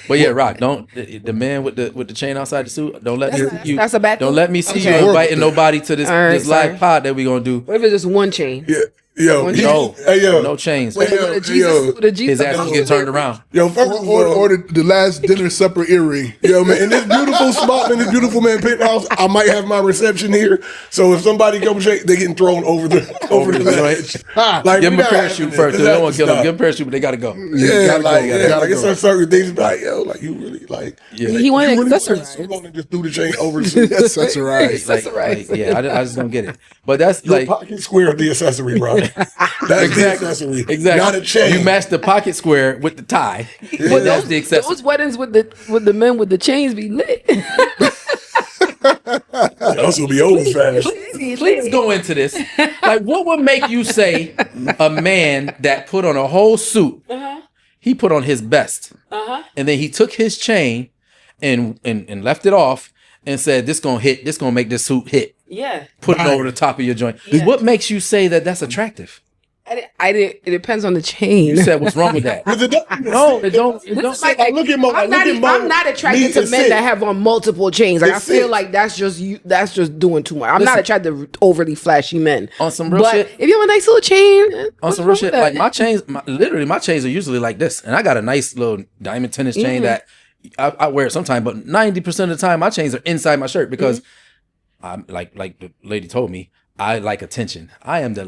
But yeah, Rock, don't the man with the chain outside the suit, don't let me see you. That's a bad thing. Don't let me see you inviting nobody to this live pod that we gonna do. What if it's just one chain? Yeah. No chains. His ass will get turned around. Yo, first of all, order the last dinner supper earring. Yo, man, in this beautiful spot, in this beautiful man penthouse, I might have my reception here. So if somebody comes, they getting thrown over the ledge. Like, give them a parachute first. They don't want to kill them. Give them a parachute, but they gotta go. It's certain things like, yo, like you really like. He wanted to accessorize. You want to just do the chain over the accessorize. Yeah, I just don't get it. But that's your pocket square of the accessory, bro. That's the accessory. Exactly. Not a chain. You match the pocket square with the tie. But that's the accessory. Those weddings with the men with the chains be lit. Those will be old fast. Please go into this. Like, what would make you say a man that put on a whole suit, he put on his best, and then he took his chain and left it off and said, this gonna make this suit hit. Yeah. Put it over the top of your joint. Yeah. What makes you say that that's attractive? It depends on the chain. You said what's wrong with that? No, it don't. I'm not attracted to men that have on multiple chains. Like I feel like that's just doing too much. I'm not attracted to overly flashy men. On some real shit. If you have a nice little chain, on some real shit, like my chains, my chains are usually like this, and I got a nice little diamond tennis chain that I wear it sometimes, but 90% of the time my chains are inside my shirt because I'm like the lady told me, I like attention. I am the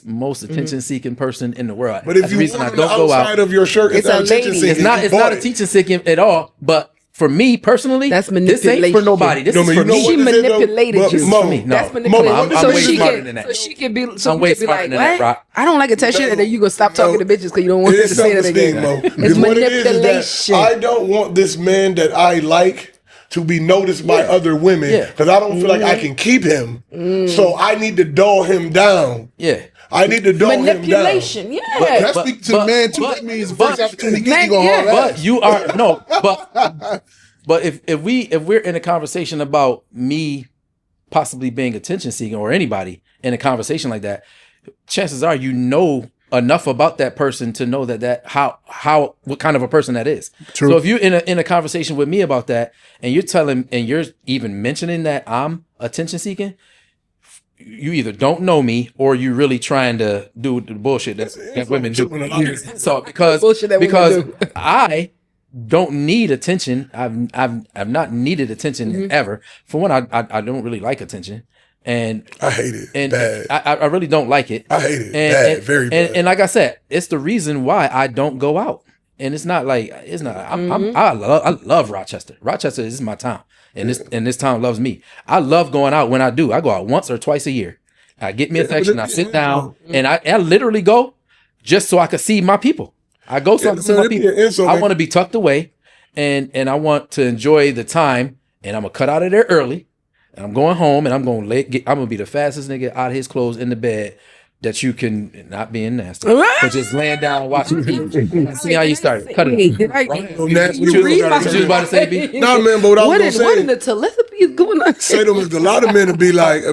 most attention-seeking person in the world. But if you want on the outside of your shirt, it's not attention-seeking. It's not attention-seeking at all. But for me personally, that's manipulation. This ain't for nobody. This is for me. She manipulated you. For me. No, that's manipulation. I'm way smarter than that. So she can be. I'm way smarter than that, Rock. I don't like attention, and then you gonna stop talking to bitches because you don't want to say that again. It's manipulation. I don't want this man that I like to be noticed by other women because I don't feel like I can keep him. So I need to dull him down. Yeah. I need to dull him down. Manipulation, yeah. But speak to the man too. That means the first opportunity you gonna haul But you are but if we're in a conversation about me possibly being attention seeking, or anybody in a conversation like that, chances are you know enough about that person to know that what kind of a person that is. True. So if you're in a conversation with me about that, and you're even mentioning that I'm attention seeking, you either don't know me or you really trying to do the bullshit that women do. So because I don't need attention. I've not needed attention ever. For one, I don't really like attention. And I hate it. And bad. I really don't like it. I hate it. Very bad. And like I said, it's the reason why I don't go out. And it's not like I love Rochester. Rochester is my town, and this town loves me. I love going out when I do. I go out once or twice a year. I get me a section. I sit down, and I literally go just so I can see my people. I go so I can see my people. I want to be tucked away, and I want to enjoy the time. And I'm gonna cut out of there early. And I'm going home, and I'm gonna be the fastest nigga out of his clothes in the bed that you can, not being nasty, but just laying down and watching TV. See how you started. Cut it. What you was about to say, B? No, man, but what I was gonna say. What in the telepathy is going on? Say to him, a lot of men would be like,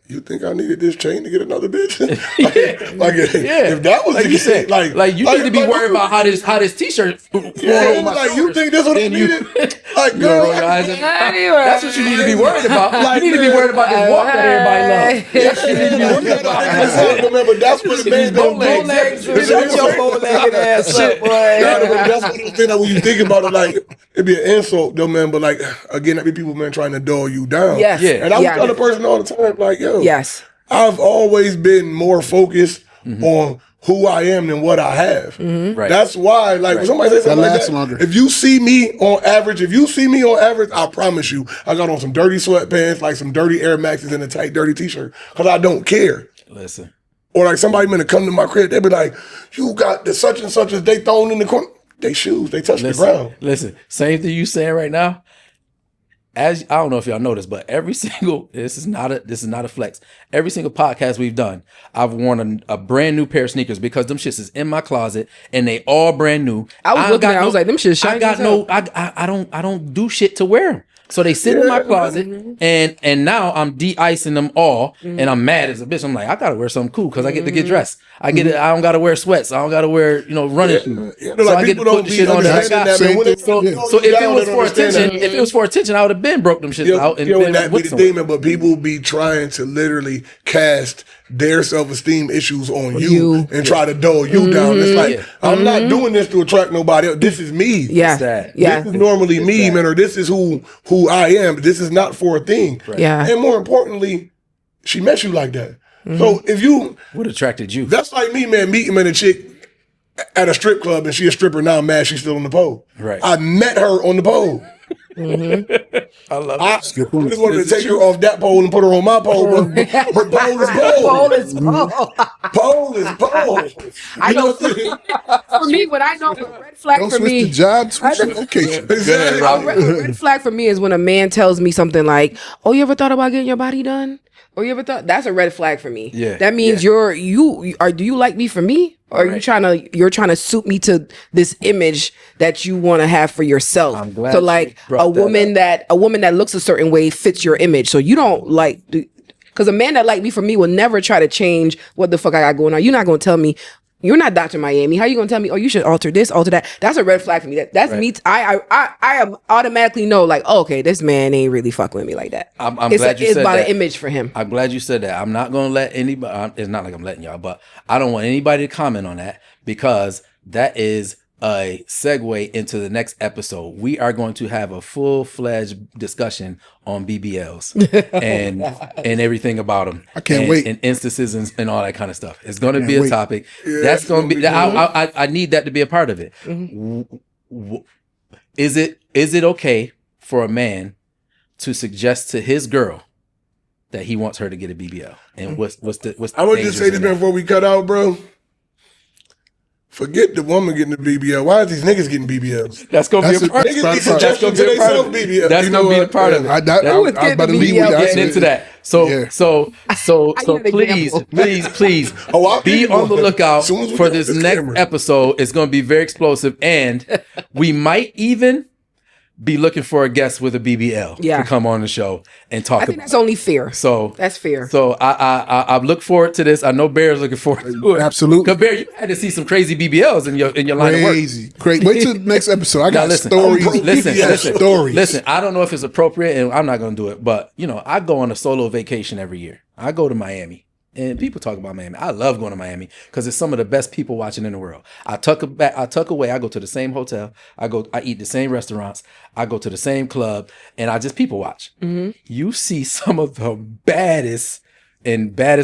you think I needed this chain to get another bitch? If that was like the you case, said, like you need to be worried about how this t-shirt. Like you think this what I needed? Like, girl, that's what you need to be worried about. Like, you need to be worried about this walk that everybody loves. You need to be worried about. Remember, that's what the man don't Shut your bow-legged ass up, boy. That's what the thing that when you think about it, like it'd be an insult, though, man. But like again, that be people, man, trying to dull you down. Yes. Yeah. And I would tell the person all the time, like, yo. Yes. I've always been more focused on who I am than what I have. Right. That's why, like, when somebody says something like that, longer. if you see me on average, I promise you, I got on some dirty sweatpants, like some dirty Air Maxes and a tight, dirty t-shirt, because I don't care. Listen. Or like somebody gonna come to my crib, they be like, you got the such and such as they thrown in the corner. They shoes, they touch the ground. Listen, same thing you saying right now. As I don't know if y'all noticed, but every single this is not a flex. Every single podcast we've done, I've worn a brand new pair of sneakers because them shits is in my closet and they all brand new. I was looking at, I was like, them shits shiny. I don't do shit to wear them. So they sit in my closet, and now I'm de-icing them all, and I'm mad as a bitch. I'm like, I gotta wear something cool because I get to get dressed. I don't gotta wear sweats. I don't gotta wear running shoes. So I get to put the shit on that I got. So if it was for attention, I would have been broke them shit out and been that be with the demon. But people be trying to literally cast their self-esteem issues on you and try to dull you down. It's like, I'm not doing this to attract nobody else. This is me. Yeah. This is normally me, man, or this is who I am. This is not for a thing. Right. Yeah. And more importantly, she met you like that. So if you... What attracted you? That's like me, man, meeting a chick at a strip club and she a stripper. Now I'm mad she's still on the pole. Right. I met her on the pole. I love it. I just wanted to take her off that pole and put her on my pole, but pole is pole. Pole is pole. Pole is pole. I know. For me, what I know, a red flag Don't for switch me. the job, switch the location. Exactly. A red flag for me is when a man tells me something like, "Oh, you ever thought about getting your body done?" Or you ever thought that's a red flag for me. Yeah. That means do you like me for me? Or are you're trying to suit me to this image that you want to have for yourself? I'm glad so like a woman that looks a certain way fits your image. So you don't like because a man that like me for me will never try to change what the fuck I got going on. You're not gonna tell me. You're not Dr. Miami. How you gonna tell me? Oh, you should alter this, alter that. That's a red flag for me. That's me. I automatically know, like, oh, okay, this man ain't really fucking with me like that. I'm glad you said that. It's about an image for him. I'm glad you said that. I'm not gonna let anybody. It's not like I'm letting y'all, but I don't want anybody to comment on that because that is a segue into the next episode. We are going to have a full-fledged discussion on BBLs and everything about them. I can't wait. And instances and all that kind of stuff. It's going to be a topic. Yeah, that's going to be. I need that to be a part of it. Is it okay for a man to suggest to his girl that he wants her to get a BBL? And what's the I would just say this before we cut out, bro. Forget the woman getting the BBL. Why are these niggas getting BBLs? That's gonna be a part. Niggas be suggesting to themselves BBL. That's gonna be a part of it. I was about to leave with getting into that. So please be on the lookout for this next episode. It's gonna be very explosive, and we might even be looking for a guest with a BBL Yeah. to come on the show and talk I think about that's only fair. So that's fair. So I look forward to this. I know Bear's looking forward to it. Absolutely. Because Bear, you had to see some crazy BBLs in your line of work. Crazy. Wait till the next episode. I got stories. Listen. I don't know if it's appropriate, and I'm not going to do it. But I go on a solo vacation every year. I go to Miami. And people talk about Miami. I love going to Miami because it's some of the best people watching in the world. I tuck away. I go to the same hotel. I eat the same restaurants. I go to the same club, and I just people watch. Mm-hmm. You see some of the baddest kind of bad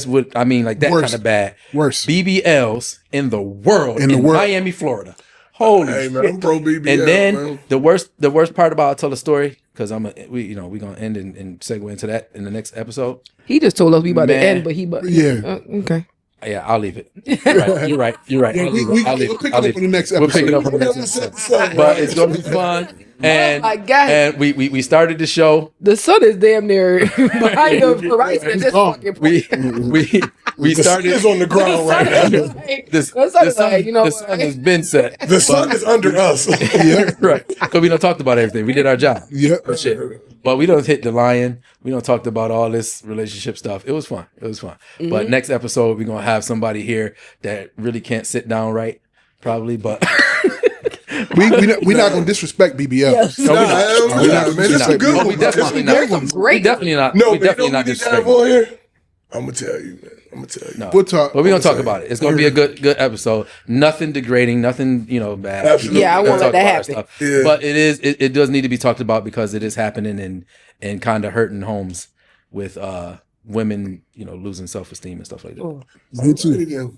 BBLs in the world in Miami, Florida. Holy shit! Man, I'm pro BBL. And then man. the worst part about I'll tell a story because we gonna end and segue into that in the next episode. He just told us we about to end, but okay. Yeah, I'll leave it. You're right. Yeah, we'll pick it up in the next episode. We'll pick it up in the next episode. But it's gonna be fun. And, my God. And we started the show. The sun is damn near behind the horizon at this fucking point. We started. The sun is on the ground right now. The sun has been set. The sun is under us. Yeah, right. Because we done talked about everything. We did our job. Yeah. But we don't hit the lion. We don't talked about all this relationship stuff. It was fun. Mm-hmm. But next episode, we're going to have somebody here that really can't sit down right, probably. But we're not going to disrespect BBL. Yes. No, we're not. Man, that's a good one. We definitely not. Great. We definitely not. No, we definitely not disrespecting here. I'm going to tell you, man. No. We'll talk. But we're going to talk about it. It's going to be a good episode. Nothing degrading, nothing, bad. Absolutely. Yeah, I won't let that happen. Yeah. But it does need to be talked about because it is happening and kind of hurting homes with women, losing self-esteem and stuff like that. Oh. Me too.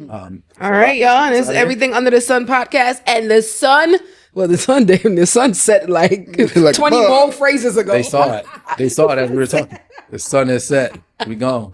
All right, y'all. And this is Everything Under the Sun podcast. And the sun set like 20 more phrases ago. They saw it as we were talking. The sun is set. We gone.